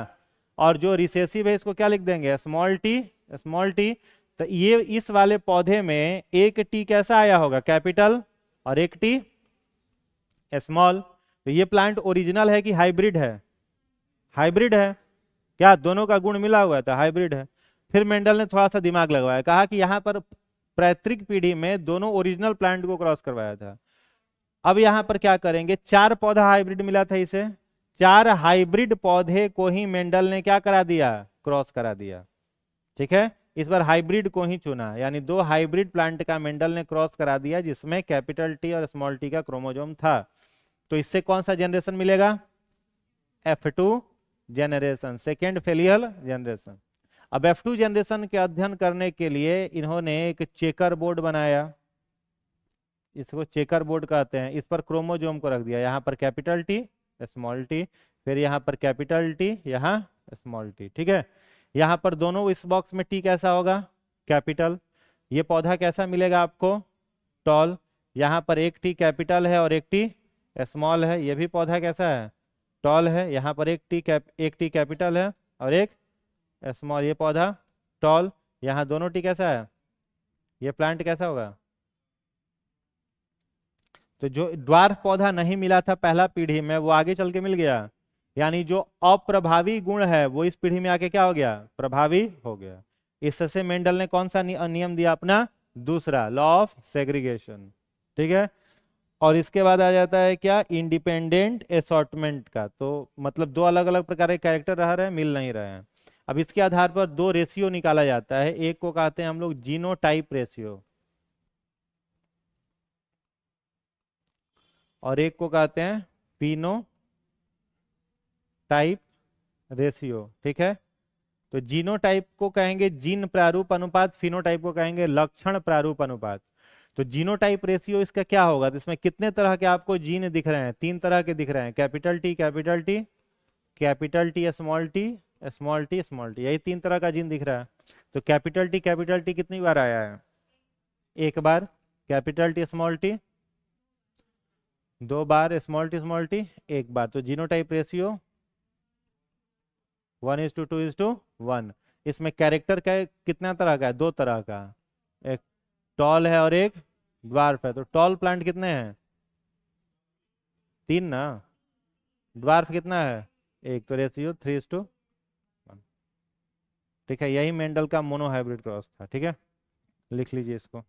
और जो रिसेसिव है इसको क्या लिख देंगे? Small T. Small T. तो ये इस वाले पौधे में एक टी कैसा आया होगा? कैपिटल, और एक टी स्मॉल। तो ये प्लांट ओरिजिनल है कि हाइब्रिड है? हाइब्रिड है। क्या दोनों का गुण मिला हुआ था? हाइब्रिड है। फिर मेंडल ने थोड़ा सा दिमाग लगवाया, कहा कि यहां पर पैतृक पीढ़ी में दोनों ओरिजिनल प्लांट को क्रॉस करवाया था। अब यहां पर क्या करेंगे? 4 पौधा हाइब्रिड मिला था इसे, 4 हाइब्रिड पौधे को ही मेंडल ने क्या करा दिया? क्रॉस करा दिया। ठीक है, इस बार हाइब्रिड को ही चुना, यानी 2 हाइब्रिड प्लांट का मेंडल ने क्रॉस करा दिया, जिसमें कैपिटल टी और स्मॉल टी का क्रोमोजोम था। तो इससे कौन सा जनरेशन मिलेगा? F2 generation, second फेलियल generation. अब F2 जनरेशन के अध्ययन करने के लिए इन्होंने एक चेकर बोर्ड बनाया, इसको चेकर बोर्ड कहते हैं। इस पर क्रोमोजोम को रख दिया, यहाँ पर कैपिटल टी, स्मॉल टी, फिर यहाँ पर कैपिटल टी, यहाँ स्मॉल टी। ठीक है, यहाँ पर दोनों इस बॉक्स में टी कैसा होगा? कैपिटल। ये पौधा कैसा मिलेगा आपको? टॉल। यहाँ पर एक टी कैपिटल है और एक टी स्मॉल है, ये भी पौधा कैसा है? टॉल है। यहाँ पर एक टी कैपिटल है और एक स्मॉल, ये पौधा टॉल। यहाँ दोनों टी कैसा है? ये प्लांट कैसा होगा? तो जो ड्वार्फ पौधा नहीं मिला था पहला पीढ़ी में, वो आगे चल के मिल गया, यानी जो अप्रभावी गुण है वो इस पीढ़ी में आके क्या हो गया? प्रभावी हो गया। इससे मेंडल ने कौन सा नियम दिया अपना? दूसरा, लॉ ऑफ सेग्रीगेशन। ठीक है, और इसके बाद आ जाता है क्या? इंडिपेंडेंट असॉर्टमेंट का। तो मतलब 2 अलग अलग प्रकार के कैरेक्टर रह रहे हैं, मिल नहीं रहे हैं। अब इसके आधार पर 2 रेशियो निकाला जाता है। एक को कहते हैं हम लोग जीनोटाइप रेशियो, और एक को कहते हैं फिनोटाइप रेशियो। ठीक है, तो जीनोटाइप को कहेंगे जीन प्रारूप अनुपात, फिनोटाइप को कहेंगे लक्षण प्रारूप अनुपात। तो जीनोटाइप रेशियो इसका क्या होगा, तो इसमें कितने तरह के आपको जीन दिख रहे हैं, 3 तरह के दिख रहे हैं, capital T capital T, capital T small T, small T small T, यही 3 तरह का जीन दिख रहा है। तो कैपिटल टी कितनी बार आया है, एक बार, कैपिटल टी स्मॉल टी 2 बार, स्मॉल टी 1 बार। तो जीनोटाइप रेशियो 1:2:1। इसमें कैरेक्टर का कितना तरह का है, 2 तरह का, एक टॉल है और एक ड्वार्फ है। तो टॉल प्लांट कितने हैं, 3 ना, ड्वार्फ कितना है, 1, तो रेशियो 3:1। ठीक है, यही मेंडल का मोनोहाइब्रिड क्रॉस था। ठीक है, लिख लीजिए इसको।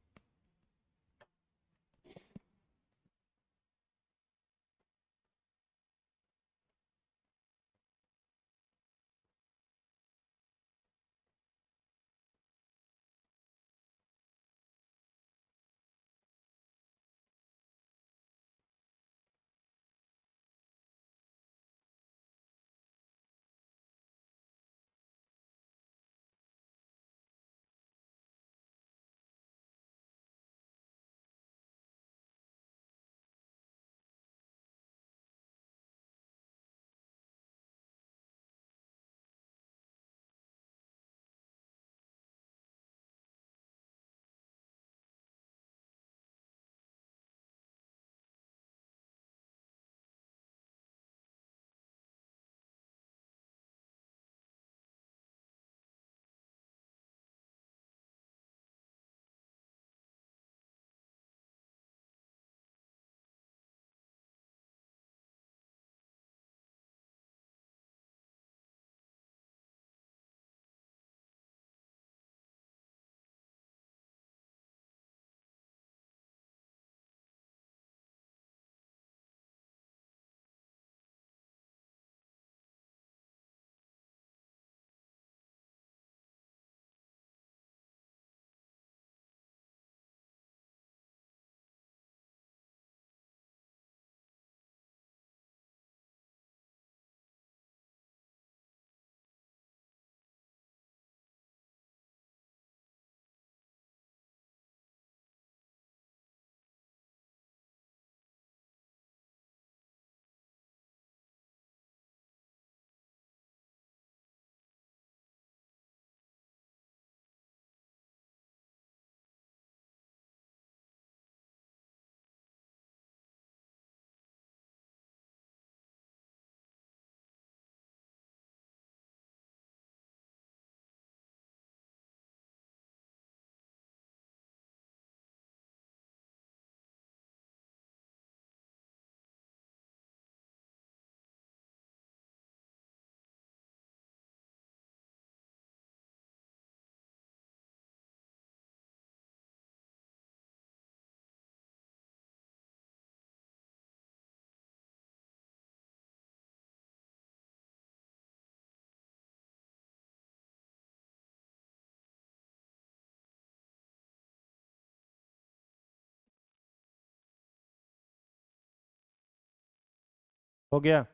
हो गया,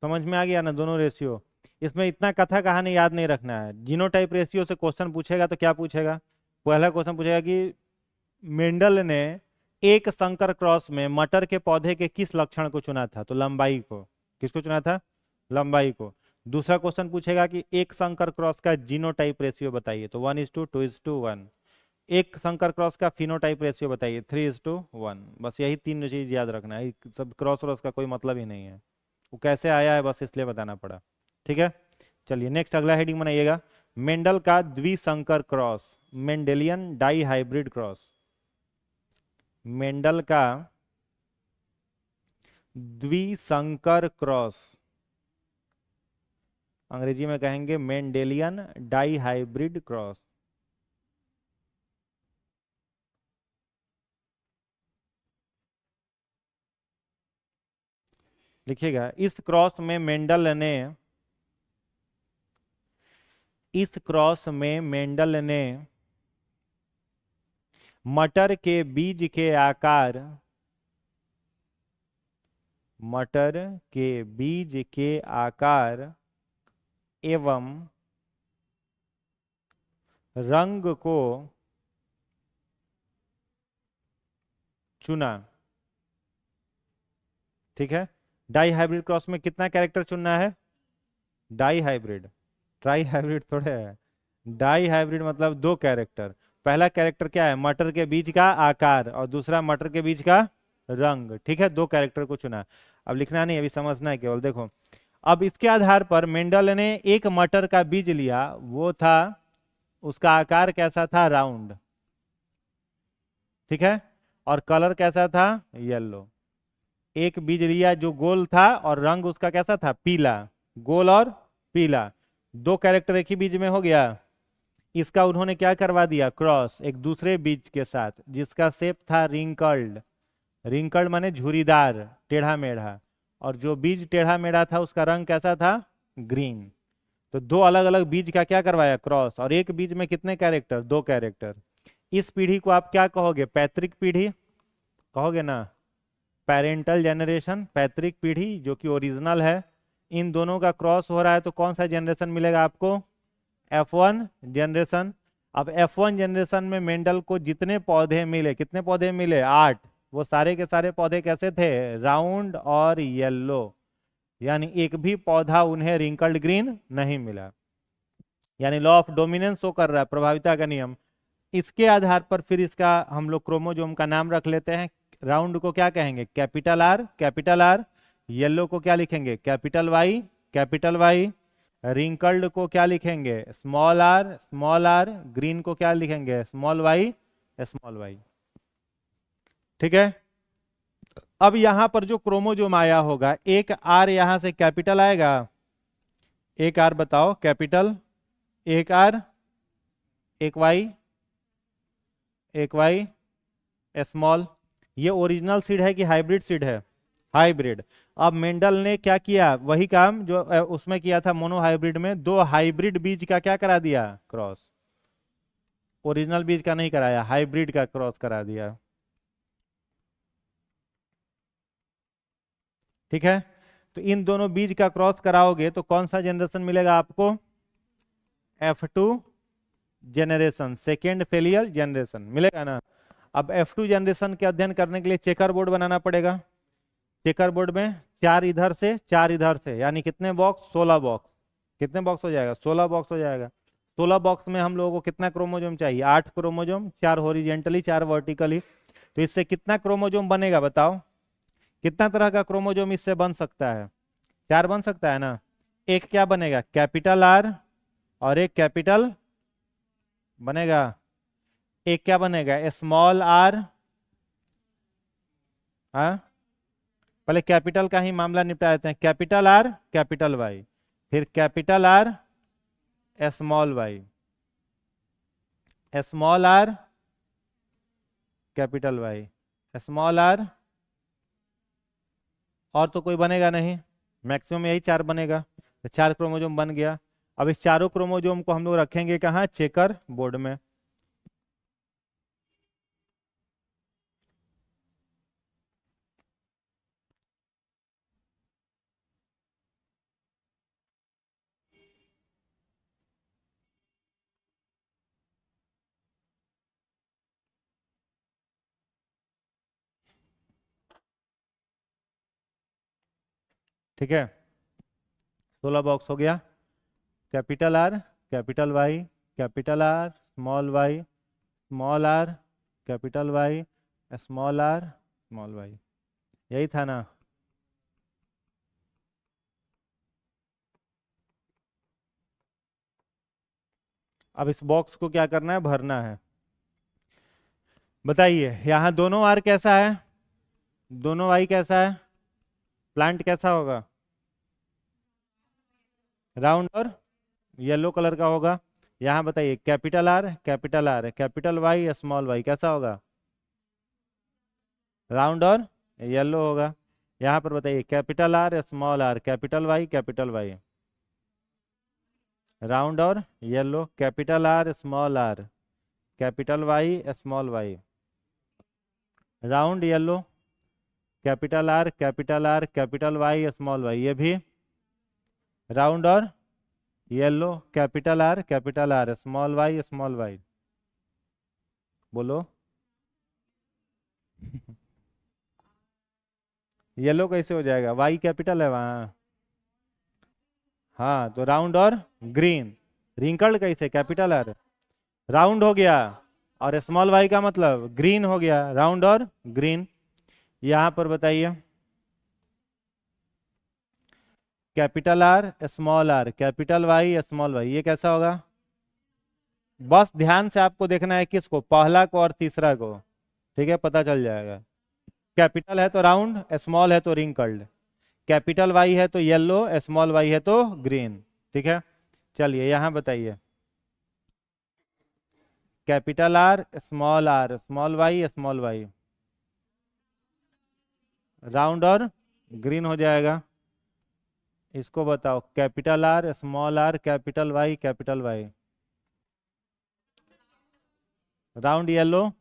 समझ में आ गया ना दोनों रेशियो। इसमें इतना कथा कहानी याद नहीं रखना है। जीनोटाइप रेशियो से क्वेश्चन पूछेगा तो क्या पूछेगा, पहला क्वेश्चन पूछेगा कि मेंडल ने एक संकर क्रॉस में मटर के पौधे के किस लक्षण को चुना था, तो लंबाई को, किसको चुना था, लंबाई को। दूसरा क्वेश्चन पूछेगा कि एक संकर क्रॉस का जीनोटाइप रेशियो बताइए, तो 1:2:1। एक संकर क्रॉस का फिनोटाइप रेशियो बताइए, 3:1। बस यही 3 चीज याद रखना है, सब क्रॉस व्रॉस का कोई मतलब ही नहीं है, वो कैसे आया है बस इसलिए बताना पड़ा। ठीक है, चलिए नेक्स्ट अगला हेडिंग बनाइएगा, मेंडल का द्विसंकर cross, Mendelian dihybrid cross. Mendel का द्विसंकर क्रॉस, अंग्रेजी में कहेंगे मेंडेलियन डाई हाइब्रिड क्रॉस। लिखिएगा, इस क्रॉस में मेंडल ने, इस क्रॉस में मेंडल ने मटर के बीज के आकार, मटर के बीज के आकार एवं रंग को चुना। ठीक है, डाई हाइब्रिड क्रॉस में कितना कैरेक्टर चुनना है? डाई हाइब्रिड, ट्राई हाइब्रिड थोड़े है। डाई हाइब्रिड मतलब दो कैरेक्टर। पहला कैरेक्टर क्या है? मटर के बीज का आकार, और दूसरा मटर के बीज का रंग। ठीक है, दो कैरेक्टर को चुना। अब लिखना नहीं, अभी समझना है केवल। देखो, अब इसके आधार पर मेंडल ने एक मटर का बीज लिया, वो था, उसका आकार कैसा था? राउंड। ठीक है, और कलर कैसा था? येलो। एक बीज लिया जो गोल था और रंग उसका कैसा था? पीला। गोल और पीला, दो कैरेक्टर एक ही बीज में हो गया। इसका उन्होंने क्या करवा दिया? क्रॉस एक दूसरे बीज के साथ, जिसका शेप था रिंकल्ड। रिंकल्ड माने झुरीदार, टेढ़ा मेढ़ा, और जो बीज टेढ़ा मेढ़ा था उसका रंग कैसा था? ग्रीन। तो दो अलग अलग बीज का क्या करवाया? क्रॉस। और एक बीज में कितने कैरेक्टर? दो कैरेक्टर। इस पीढ़ी को आप क्या कहोगे? पैतृक पीढ़ी कहोगे ना? पेरेंटल जनरेशन, पैतृक पीढ़ी जो कि ओरिजिनल है। इन दोनों का क्रॉस हो रहा है तो कौन सा जनरेशन मिलेगा आपको? F1 generation. अब F1 जनरेशन में मेंडल को जितने पौधे मिले, कितने पौधे मिले? 8। वो सारे के सारे पौधे कैसे थे? राउंड और येलो। यानी एक भी पौधा उन्हें रिंकल्ड ग्रीन नहीं मिला। यानी लॉ ऑफ डोमिनेंस शो कर रहा है, प्रभाविता का नियम। इसके आधार पर फिर इसका हम लोग क्रोमोजोम का नाम रख लेते हैं। राउंड को क्या कहेंगे? Capital R, capital R. Yellow को क्या लिखेंगे? Capital Y, capital Y. Wrinkled को क्या लिखेंगे? Small R, small R. Green को क्या लिखेंगे? Small Y, small Y. ठीक है, अब यहां पर जो क्रोमोजोम आया होगा, एक आर यहां से कैपिटल आएगा, एक आर बताओ कैपिटल, एक आर, एक वाई, एक वाई स्मॉल। ये ओरिजिनल सीड है कि हाइब्रिड सीड है? हाइब्रिड। अब मेंडल ने क्या किया? वही काम जो उसमें किया था मोनो हाइब्रिड में, दो हाइब्रिड बीज का क्या करा दिया? क्रॉस। ओरिजिनल बीज का नहीं कराया, हाइब्रिड का क्रॉस करा दिया। ठीक है, तो इन दोनों बीज का क्रॉस कराओगे तो कौन सा जनरेशन मिलेगा आपको? F2 जनरेशन, सेकेंड फेलियल जनरेशन मिलेगा ना। अब F2 जनरेशन के अध्ययन करने के लिए चेकर बोर्ड बनाना पड़ेगा। चेकर बोर्ड में 4 इधर से 4 इधर से, यानी कितने बॉक्स? 16 बॉक्स। कितने बॉक्स हो जाएगा? 16 बॉक्स हो जाएगा। 16 बॉक्स में हम लोगों को कितना क्रोमोजोम चाहिए? 8 क्रोमोजोम, 4 हॉरिजेंटली 4 वर्टिकली। तो इससे कितना क्रोमोजोम बनेगा बताओ? कितना तरह का क्रोमोजोम इससे बन सकता है? 4 बन सकता है ना। एक क्या बनेगा? कैपिटल आर, और एक कैपिटल बनेगा। एक क्या बनेगा? Small R. हाँ, पहले कैपिटल का ही मामला निपटा देते हैं। कैपिटल आर, कैपिटल वाई, फिर capital R, small Y, small R, capital Y, small R. और तो कोई बनेगा नहीं, मैक्सिमम यही 4 बनेगा। तो 4 क्रोमोजोम बन गया। अब इस चारों क्रोमोजोम को हम लोग रखेंगे कहाँ? चेकर बोर्ड में। ठीक है, 16 बॉक्स हो गया। Capital R, capital Y, capital R, small Y, small R, capital Y, small R, small Y. यही था ना। अब इस बॉक्स को क्या करना है? भरना है। बताइए, यहां दोनों आर कैसा है? दोनों वाई कैसा है? प्लांट कैसा होगा? राउंड और येलो कलर का होगा। यहां बताइए, capital R, capital R, capital Y, small Y, कैसा होगा? राउंड और येलो होगा। यहां पर बताइए, capital R, small R, capital Y, capital Y, round और yellow. Capital R, small R, capital Y, small Y, round yellow, capital R capital Y small Y, ये भी राउंड और yellow, capital R small Y. बोलो। येलो कैसे हो जाएगा, वाई कैपिटल है वहाँ। हाँ तो राउंड और ग्रीन। रिंकल्ड कैसे, कैपिटल आर, राउंड हो गया, और स्मॉल वाई का मतलब ग्रीन हो गया, राउंड और ग्रीन। यहां पर बताइए, capital R capital Y small Y, ये कैसा होगा। बस ध्यान से आपको देखना है किसको, पहला को और तीसरा को, ठीक है, पता चल जाएगा। कैपिटल है तो राउंड, स्मॉल है तो रिंकल्ड, कैपिटल वाई है तो येलो, स्मॉल वाई है तो ग्रीन। ठीक है, चलिए यहां बताइए, capital R small Y, round और ग्रीन हो जाएगा। इसको बताओ, R capital Y, round yellow,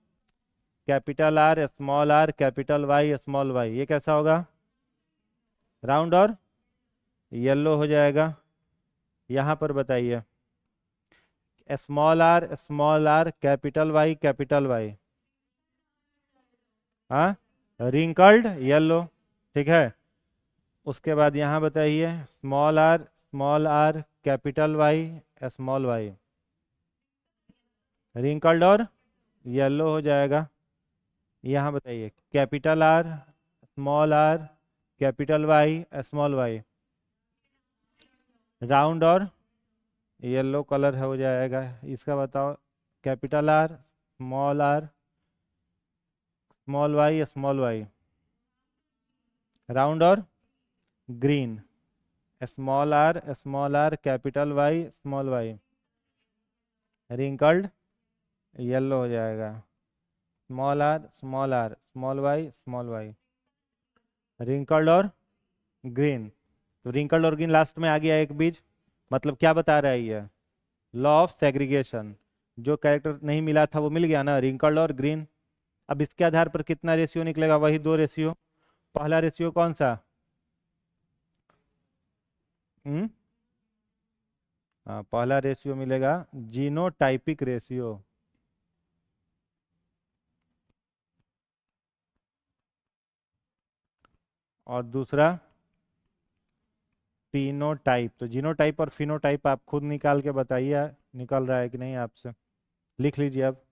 R capital Y, ये कैसा होगा, राउंड और येलो हो जाएगा। यहां पर बताइए, स्मॉल आर कैपिटल वाई, हाँ, रिंकल्ड येलो, ठीक है। उसके बाद यहाँ बताइए, small R capital Y small Y, wrinkled और येलो हो जाएगा। यहाँ बताइए, R capital Y small Y, round और येलो कलर हो जाएगा। इसका बताओ, आर स्मॉल वाई, राउंड और green, small R capital Y small Y, wrinkled yellow हो जाएगा। स्मॉल वाई, रिंकल्ड और ग्रीन। तो रिंकल्ड और ग्रीन लास्ट में आ गया एक बीज, मतलब क्या बता रहा है ये, लॉ ऑफ सेग्रीगेशन। जो कैरेक्टर नहीं मिला था वो मिल गया ना, रिंकल्ड और ग्रीन। अब इसके आधार पर कितना रेशियो निकलेगा, वही दो रेशियो। पहला रेशियो कौन सा, हम्म, हाँ, पहला रेशियो मिलेगा जीनोटाइपिक रेशियो, और दूसरा फिनोटाइप। तो जीनोटाइप और फिनोटाइप आप खुद निकाल के बताइए, निकल रहा है कि नहीं आपसे, लिख लीजिए अब।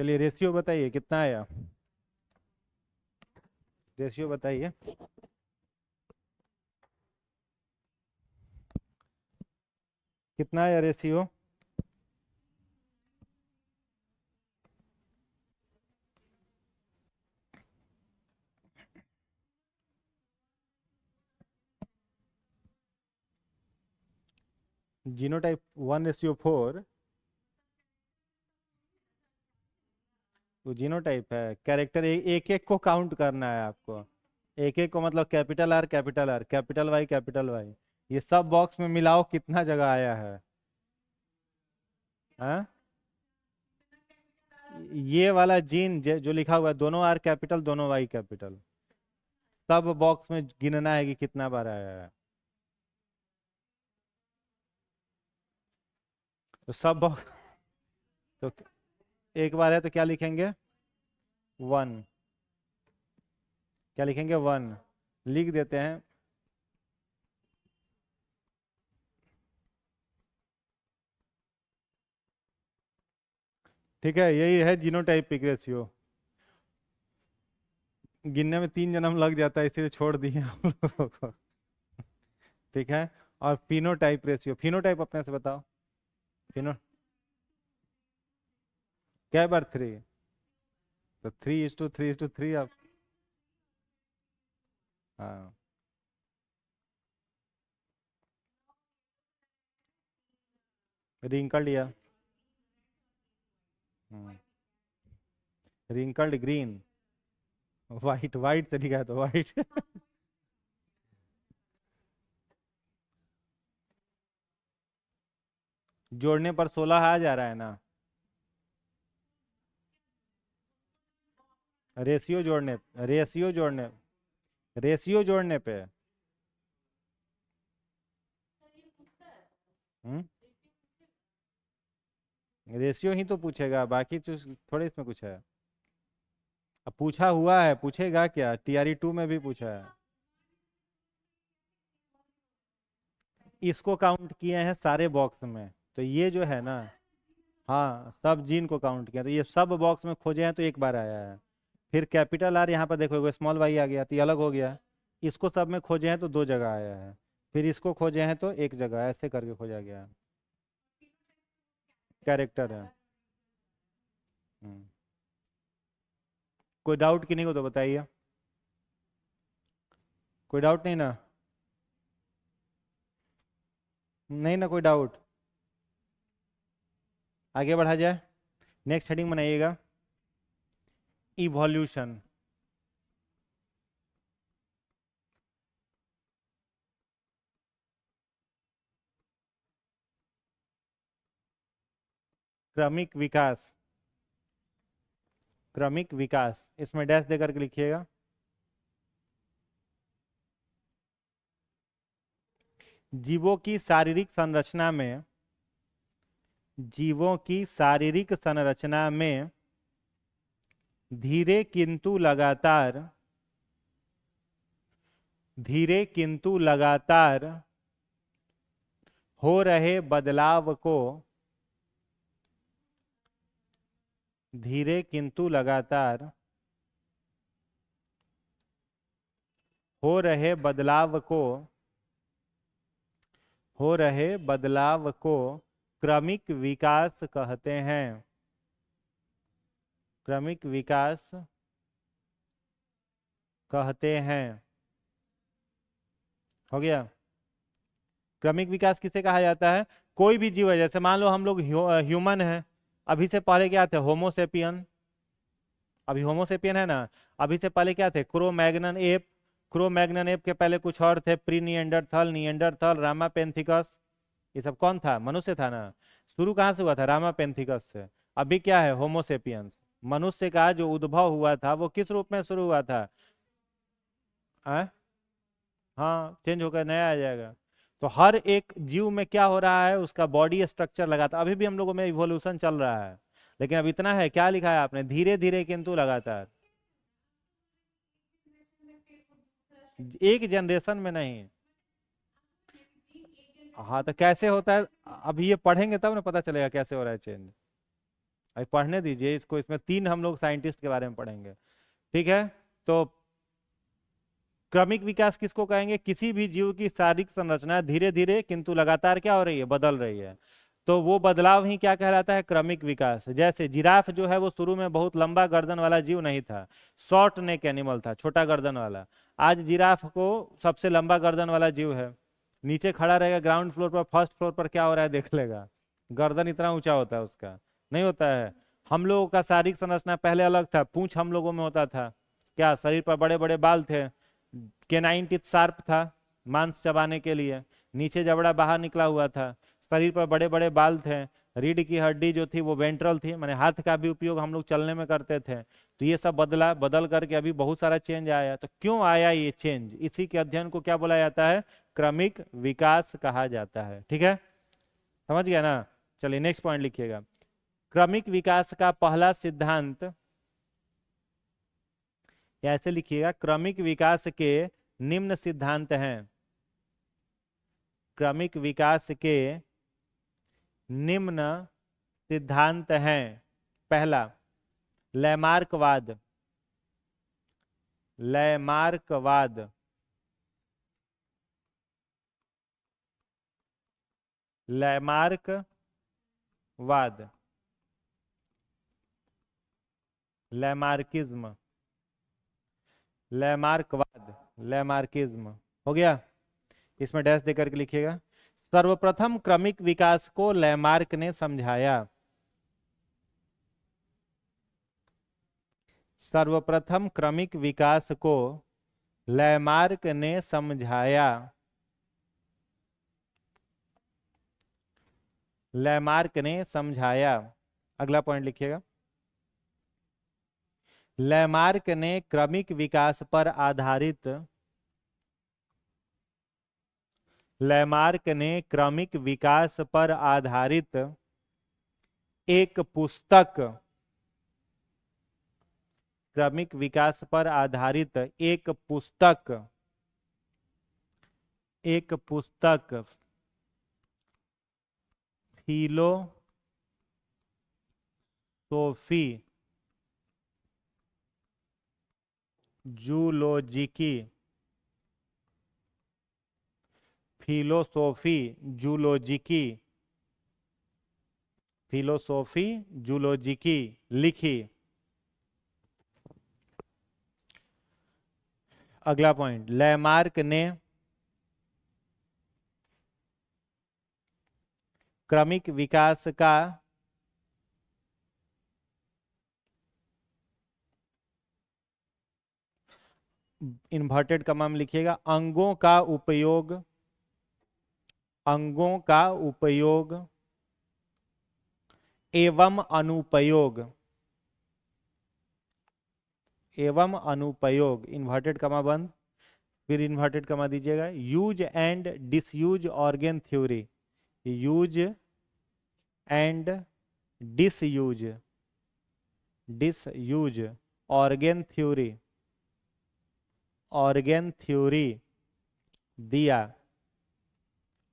चलिए रेशियो बताइए कितना आया, रेशियो बताइए। कितना आया रेशियो? जीनोटाइप 1:4। वो जीनोटाइप है, कैरेक्टर एक एक को काउंट करना है आपको। एक एक को मतलब capital R capital R capital Y capital Y, ये सब बॉक्स में मिलाओ कितना जगह आया है। हाँ, ये वाला जीन जो लिखा हुआ है, दोनों आर कैपिटल दोनों वाई कैपिटल, सब बॉक्स में गिनना है कि कितना बार आया है। तो सब बॉक्स, तो एक बार है तो क्या लिखेंगे? 1। क्या लिखेंगे? 1 लिख देते हैं। ठीक है, यही है जीनोटाइपिक रेशियो। गिनने में 3 जन्म लग जाता है, इसलिए छोड़ दिए हम लोगों को। ठीक है। और फिनोटाइप रेशियो, फिनोटाइप अपने से बताओ। फिनो क्या बार 3? तो 3:3:3 आप। हाँ, रिंकल्ड या रिंकल्ड ग्रीन, वाइट वाइट से लिखा है तो वाइट। जोड़ने पर 16 आ जा रहा है ना, रेशियो जोड़ने, रेशियो जोड़ने, रेशियो जोड़ने पे। हम्म, रेशियो ही तो पूछेगा, बाकी चीज थोड़े इसमें कुछ है। अब पूछा हुआ है, पूछेगा क्या, TRE 2 में भी पूछा है। इसको काउंट किए हैं सारे बॉक्स में, तो ये जो है ना, हाँ सब जीन को काउंट किया, तो ये सब बॉक्स में खोजे हैं तो एक बार आया है। फिर कैपिटल आर यहाँ पर देखो स्मॉल वाई आ गया तो ये अलग हो गया। इसको सब में खोजे हैं तो 2 जगह आया है। फिर इसको खोजे हैं तो 1 जगह, ऐसे करके खोजा गया है। कैरेक्टर है। हम्म। कोई डाउट किन्हीं को तो बताइए, कोई डाउट नहीं ना? नहीं ना, कोई डाउट? आगे बढ़ा जाए, नेक्स्ट हेडिंग बनाइएगा, इवोल्यूशन। क्रमिक विकास, क्रमिक विकास, इसमें डैश देकर के लिखिएगा। जीवों की शारीरिक संरचना में, जीवों की शारीरिक संरचना में धीरे किंतु लगातार, धीरे किंतु लगातार हो रहे बदलाव को, धीरे किंतु लगातार हो रहे बदलाव को, हो रहे बदलाव को क्रमिक विकास कहते हैं। क्रमिक विकास कहते हैं। हो गया। क्रमिक विकास किसे कहा जाता है? कोई भी जीव है, जैसे मान लो हम लोग ह्यूमन है, अभी से पहले क्या थे? होमोसेपियन। अभी होमोसेपियन है ना, अभी से पहले क्या थे? Cro-Magnon app. क्रोमैग्नन एप के पहले कुछ और थे, प्री निएंडरथल, निएंडरथल, रामापेंथिकस। ये सब कौन था? मनुष्य था ना। शुरू कहाँ से हुआ था? रामापेंथिकस से। अभी क्या है? होमोसेपियंस। मनुष्य का जो उद्भव हुआ था वो किस रूप में शुरू हुआ था? आ? हाँ, चेंज होकर नया आ जाएगा। तो हर एक जीव में क्या हो रहा है? उसका बॉडी स्ट्रक्चर लगातार, अभी भी हम लोगों में इवोल्यूशन चल रहा है, लेकिन अब इतना है, क्या लिखा है आपने? धीरे धीरे किंतु लगातार। एक जनरेशन में नहीं। हाँ, तो कैसे होता है? अभी ये पढ़ेंगे तब ना पता चलेगा कैसे हो रहा है चेंज। अभी पढ़ने दीजिए इसको, इसमें 3 हम लोग साइंटिस्ट के बारे में पढ़ेंगे, ठीक है। तो क्रमिक विकास किसको कहेंगे? किसी भी जीव की शारीरिक संरचना धीरे धीरे किंतु लगातार क्या हो रही है? बदल रही है, तो वो बदलाव ही क्या कहलाता है? क्रमिक विकास। जैसे जिराफ जो है वो शुरू में बहुत लंबा गर्दन वाला जीव नहीं था, शॉर्ट नेक एनिमल था, छोटा गर्दन वाला। आज जिराफ को सबसे लंबा गर्दन वाला जीव है। नीचे खड़ा रहेगा ग्राउंड फ्लोर पर, फर्स्ट फ्लोर पर क्या हो रहा है देख लेगा, गर्दन इतना ऊंचा होता है उसका, नहीं होता है। हम लोगों का शारीरिक संरचना पहले अलग था, पूंछ हम लोगों में होता था, क्या शरीर पर बड़े बड़े बाल थे, केनाइन टीथ शार्प था मांस चबाने के लिए, नीचे जबड़ा बाहर निकला हुआ था, शरीर पर बड़े बड़े बाल थे, रीढ़ की हड्डी जो थी वो वेंट्रल थी, माने हाथ का भी उपयोग हम लोग चलने में करते थे। तो ये सब बदल करके अभी बहुत सारा चेंज आया। तो क्यों आया ये चेंज? इसी के अध्ययन को क्या बोला जाता है? क्रमिक विकास कहा जाता है, ठीक है, समझ गया ना। चलिए नेक्स्ट पॉइंट लिखिएगा। क्रमिक विकास का पहला सिद्धांत, ऐसे लिखिएगा, क्रमिक विकास के निम्न सिद्धांत हैं। क्रमिक विकास के निम्न सिद्धांत हैं। पहला, लैमार्कवाद। लैमार्कवाद, लैमार्कवाद, लैमार्किज्म, लैमार्कवाद, लैमार्किज्म हो गया। इसमें डैश देकर के लिखिएगा। सर्वप्रथम क्रमिक विकास को लैमार्क ने समझाया। सर्वप्रथम क्रमिक विकास को लैमार्क ने समझाया। लैमार्क ने समझाया। अगला पॉइंट लिखिएगा। लैमार्क ने क्रमिक विकास पर आधारित, लैमार्क ने क्रमिक विकास पर आधारित एक पुस्तक, क्रमिक विकास पर आधारित एक पुस्तक, एक पुस्तक फिलोसोफी जूलॉजिकी, फिलोसोफी जूलॉजिकी, फिलोसोफी जूलॉजिकी लिखी। अगला पॉइंट, लैमार्क ने क्रमिक विकास का इन्वर्टेड कॉमा में लिखिएगा, अंगों का उपयोग, अंगों का उपयोग एवं अनुपयोग, एवं अनुपयोग, इन्वर्टेड कॉमा बंद, फिर इन्वर्टेड कॉमा दीजिएगा, use and disuse organ theory, use and disuse, disuse organ theory, organ theory दिया,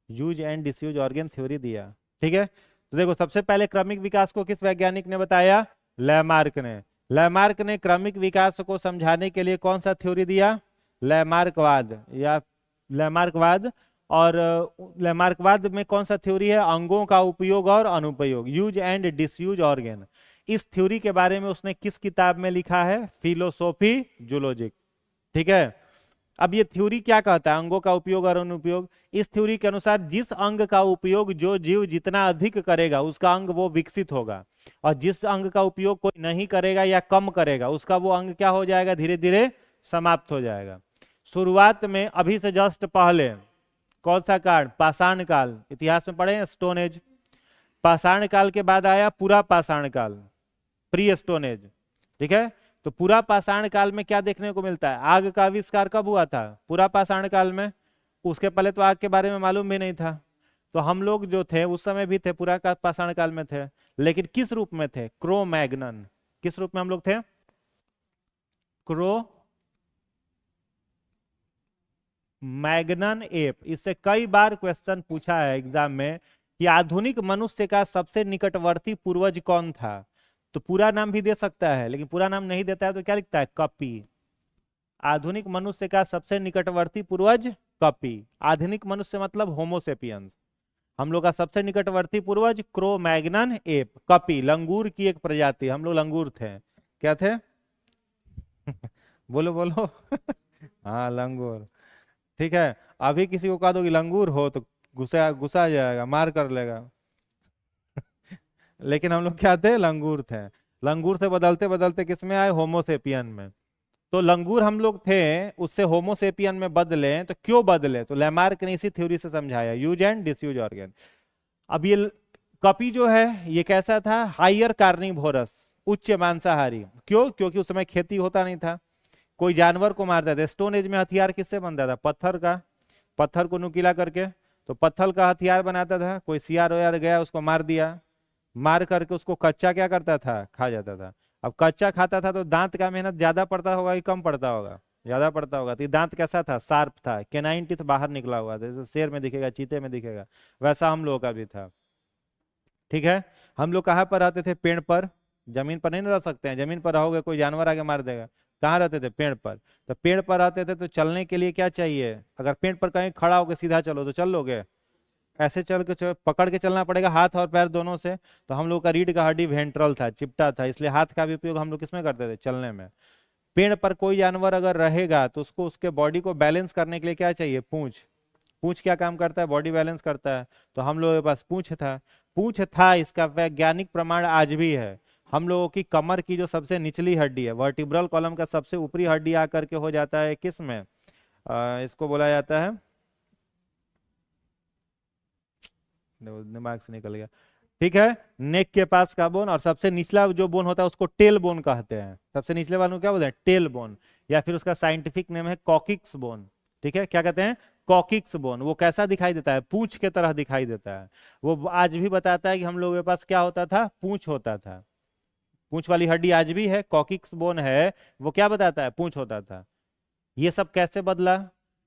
use and disuse organ theory दिया, ठीक है। तो देखो, सबसे पहले क्रमिक विकास को किस वैज्ञानिक ने बताया? लैमार्क ने। लैमार्क ने क्रमिक विकास को समझाने के लिए कौन सा थ्योरी दिया? लैमार्कवाद, या लैमार्कवाद। और लैमार्कवाद में कौन सा थ्योरी है? अंगों का उपयोग और अनुपयोग, यूज एंड डिसयूज ऑर्गेन। इस थ्योरी के बारे में उसने किस किताब में लिखा है? फिलोसोफी जूलॉजिक, ठीक है। अब ये थ्योरी क्या कहता है? अंगों का उपयोग और अनुपयोग। इस थ्योरी के अनुसार जिस अंग का उपयोग जो जीव जितना अधिक करेगा उसका अंग वो विकसित होगा, और जिस अंग का उपयोग कोई नहीं करेगा या कम करेगा उसका वो अंग क्या हो जाएगा? धीरे धीरे समाप्त हो जाएगा। शुरुआत में, अभी से जस्ट पहले, कौन सा काल? पाषाण काल। इतिहास में पढ़े हैं, स्टोन एज। पाषाण काल के बाद आया पूरा पाषाण काल, प्री स्टोन एज, ठीक है। तो पूरा पाषाण काल में क्या देखने को मिलता है? आग का आविष्कार कब हुआ था? पूरा पाषाण काल में। उसके पहले तो आग के बारे में मालूम भी नहीं था। तो हम लोग जो थे उस समय भी थे, पूरा का पाषाण काल में थे, लेकिन किस रूप में थे? Crow Magnon. किस रूप में हम लोग थे? Crow Magnon app. इससे कई बार क्वेश्चन पूछा है एग्जाम में कि आधुनिक मनुष्य का सबसे निकटवर्ती पूर्वज कौन था? तो पूरा नाम भी दे सकता है, लेकिन पूरा नाम नहीं देता है तो क्या लिखता है, कपी। आधुनिक मनुष्य का सबसे निकटवर्ती पूर्वज कपी। आधुनिक मनुष्य मतलब होमोसेपियंस। हम लोग का सबसे निकटवर्ती पूर्वज क्रो मैग्नन एप, कपी लंगूर की एक प्रजाति, हम लोग लंगूर थे। क्या थे? बोलो बोलो। हाँ लंगूर। ठीक है, अभी किसी को कह दो कि लंगूर हो तो गुस्सा गुस्सा जाएगा, मार कर लेगा। लेकिन हम लोग क्या थे, लंगूर थे। लंगूर से बदलते बदलते किस में आए, होमोसेपियन में। तो लंगूर हम लोग थे, उससे होमोसेपियन में बदले, तो क्यों बदले, तो लैमार्क ने इसी थ्योरी से समझाया, यूज एंड डिसयूज ऑर्गन। अब ये कपी जो है ये कैसा था, हायर कार्निवोरस, उच्च मांसाहारी। क्यों? क्योंकि उस समय खेती होता नहीं था, कोई जानवर को मारता था। स्टोन एज में हथियार किससे बनता था, पत्थर का, पत्थर को नुकीला करके, तो पत्थर का हथियार बनाता था। कोई सियार वयार गया उसको मार दिया, मार करके उसको कच्चा क्या करता था, खा जाता था। अब कच्चा खाता था तो दांत का मेहनत ज्यादा पड़ता होगा कि कम पड़ता होगा, ज्यादा पड़ता होगा। तो ये दांत कैसा था, शार्प था, केनाइन टीथ बाहर निकला हुआ था, जैसे शेर में दिखेगा, चीते में दिखेगा, वैसा हम लोगों का भी था। ठीक है, हम लोग कहाँ पर रहते थे, पेड़ पर। जमीन पर नहीं रह सकते हैं, जमीन पर रहोगे कोई जानवर आके मार देगा। कहाँ रहते थे, पेड़ पर। तो पेड़ पर रहते थे तो चलने के लिए क्या चाहिए, अगर पेड़ पर कहीं खड़ा होकर सीधा चलो तो चल लोगे, ऐसे चल के पकड़ के चलना पड़ेगा हाथ और पैर दोनों से। तो हम लोग का रीढ़ का हड्डी वेंट्रल था, चिपटा था, इसलिए हाथ का भी उपयोग हम लोग किसमें करते थे, चलने में। पेड़ पर कोई जानवर अगर रहेगा तो उसको उसके बॉडी को बैलेंस करने के लिए क्या चाहिए, पूंछ। पूंछ क्या काम करता है, बॉडी बैलेंस करता है। तो हम लोगों के पास पूंछ था, पूंछ था। इसका वैज्ञानिक प्रमाण आज भी है। हम लोगों की कमर की जो सबसे निचली हड्डी है, वर्टिब्रल कॉलम का सबसे ऊपरी हड्डी आकर के हो जाता है किस में, इसको बोला जाता है, दिमाग से निकल गया। ठीक है, नेक के पास का बोन, और सबसे निचला जो बोन होता है उसको टेल बोन कहते हैं। सबसे निचले वाले को क्या बोलते हैं, टेल बोन, या फिर उसका साइंटिफिक नेम है कॉकिक्स बोन। ठीक है, क्या कहते हैं, कॉकिक्स बोन। वो कैसा दिखाई देता है, पूंछ के तरह दिखाई देता है। वो आज भी बताता है कि हम लोगों के पास क्या होता था, पूंछ होता था। पूंछ वाली हड्डी आज भी है, कॉकिक्स बोन है। वो क्या बताता है, पूंछ होता था। ये सब कैसे बदला,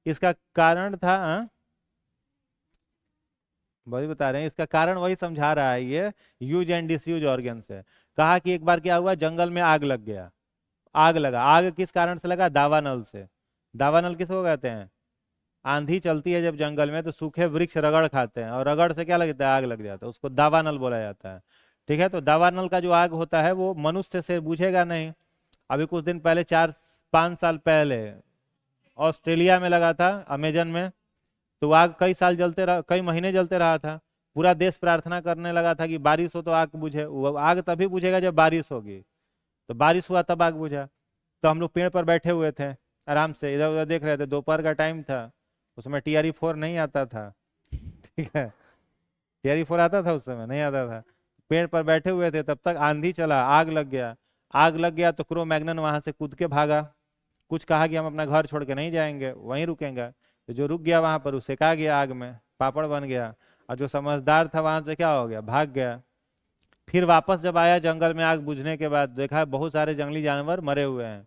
इसका कारण था, वही बता रहे हैं, इसका कारण वही समझा रहा है ये, यूज एंड डिसयूज ऑर्गन से। कहा कि एक बार क्या हुआ, जंगल में आग लग गया। आग लगा, आग किस कारण से लगा, दावानल से। दावानल किसको कहते हैं, आंधी चलती है जब जंगल में तो सूखे वृक्ष रगड़ खाते हैं, और रगड़ से क्या लगता है, आग लग जाता है, उसको दावानल बोला जाता है। ठीक है, तो दावानल का जो आग होता है वो मनुष्य से बुझेगा नहीं। अभी कुछ दिन पहले, 4-5 साल पहले ऑस्ट्रेलिया में लगा था, अमेजन में। तो आग कई साल जलते रहा, कई महीने जलते रहा था। पूरा देश प्रार्थना करने लगा था कि बारिश हो तो आग बुझे। वो आग तभी बुझेगा जब बारिश होगी। तो बारिश हुआ तब आग बुझा। तो हम लोग पेड़ पर बैठे हुए थे, आराम से इधर उधर देख रहे थे, दोपहर का टाइम था। उसमें TRE-4 नहीं आता था। ठीक है, TRE-4 आता था उस समय, नहीं आता था। पेड़ पर बैठे हुए थे, तब तक आंधी चला, आग लग गया। आग लग गया तो क्रो मैग्नन वहां से कूद के भागा। कुछ कहा कि हम अपना घर छोड़ के नहीं जाएंगे, वहीं रुकेंगे। तो जो रुक गया वहां पर उसे सेका गया आग में, पापड़ बन गया। और जो समझदार था वहां से क्या हो गया, भाग गया। फिर वापस जब आया जंगल में आग बुझने के बाद, देखा बहुत सारे जंगली जानवर मरे हुए हैं।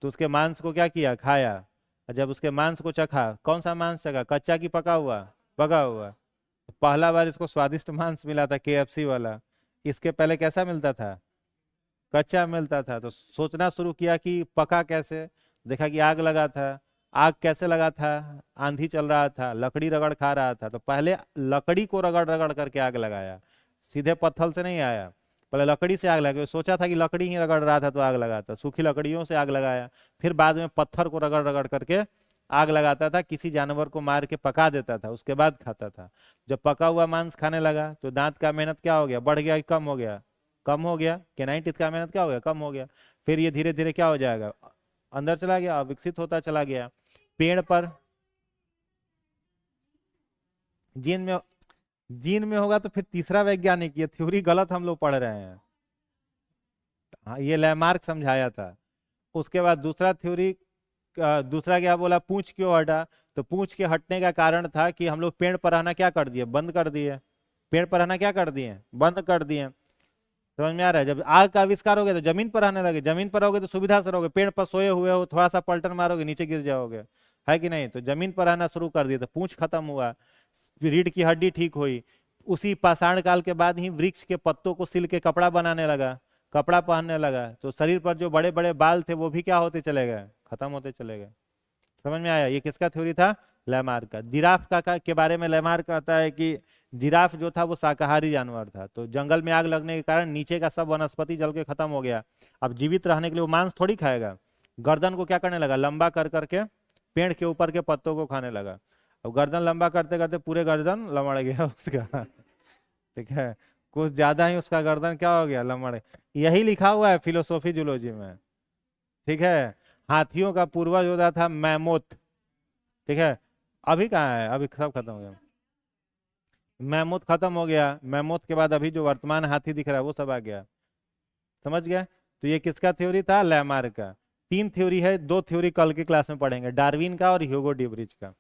तो उसके मांस को क्या किया, खाया। और जब उसके मांस को चखा, कौन सा मांस चखा, कच्चा की पका हुआ, पका हुआ। पहला बार इसको स्वादिष्ट मांस मिला था, KFC वाला। इसके पहले कैसा मिलता था, कच्चा मिलता था। तो सोचना शुरू किया कि पका कैसे। देखा कि आग लगा था। आग कैसे लगा था, आंधी चल रहा था, लकड़ी रगड़ खा रहा था। तो पहले लकड़ी को रगड़ रगड़ करके आग लगाया, सीधे पत्थर से नहीं आया। पहले लकड़ी से आग लगा, सोचा था कि लकड़ी ही रगड़ रहा था तो आग लगाता, सूखी लकड़ियों से आग लगाया। फिर बाद में पत्थर को रगड़ रगड़ करके आग लगाता था, किसी जानवर को मार के पका देता था, उसके बाद खाता था। जब पका हुआ मांस खाने लगा तो दांत का मेहनत क्या हो गया, बढ़ गया कि कम हो गया, कम हो गया। कैनाइन टीथ का मेहनत क्या हो गया, कम हो गया। फिर ये धीरे धीरे क्या हो जाएगा, अंदर चला गया, विकसित होता चला गया। पेड़ पर जीन में होगा तो फिर तीसरा वैज्ञानिक, ये थ्योरी गलत हम लोग पढ़ रहे हैं। हाँ, ये लैमार्क समझाया था। उसके बाद दूसरा थ्योरी, दूसरा क्या बोला, पूंछ क्यों हटा। तो पूंछ के हटने का कारण था कि हम लोग पेड़ पर रहना क्या कर दिए, बंद कर दिए। पेड़ पर रहना क्या कर दिए, बंद कर दिए। समझ में आ रहा है, जब आग का आविष्कार हो गया तो जमीन पर रहने लगे। जमीन पर रहोगे तो सुविधा से रहोगे, पेड़ पर सोए हुए हो, थोड़ा सा पलटन मारोगे नीचे गिर जाओगे, है कि नहीं। तो जमीन पर रहना शुरू कर दिए, तो पूंछ खत्म हुआ, रीढ़ की हड्डी ठीक हुई। उसी पाषाण काल के बाद ही वृक्ष के पत्तों को सिल के कपड़ा बनाने लगा। कपड़ा पहनने लगा तो शरीर पर जो बड़े बड़े बाल थे वो भी क्या होते चले गए, खत्म होते चले गए। समझ में आया? ये किसका थ्योरी था? लैमार्क का। जिराफ के बारे में लैमार्क कहता है कि जिराफ जो था वो शाकाहारी जानवर था, तो जंगल में आग लगने के कारण नीचे का सब वनस्पति जल के खत्म हो गया। अब जीवित रहने के लिए वो मांस थोड़ी खाएगा, गर्दन को क्या करने लगा, लंबा कर करके पेड़ के ऊपर के पत्तों को खाने लगा। अब गर्दन लंबा करते करते पूरे गर्दन लमड़ गया उसका ठीक है, कुछ ज्यादा ही उसका गर्दन क्या हो गया, लमड़। यही लिखा हुआ है फिलोसोफी जूलॉजी में। ठीक है, हाथियों का पूर्वज होता था मैमोथ। ठीक है, अभी कहाँ है, अभी सब खत्म हो गया, मैमोथ खत्म हो गया। मैमोथ के बाद अभी जो वर्तमान हाथी दिख रहा है वो सब आ गया। समझ गया? तो ये किसका थ्योरी था? लैमार्क का। 3 थ्योरी है, 2 थ्योरी कल के क्लास में पढ़ेंगे, डार्विन का और ह्यूगो डी ब्रिज का।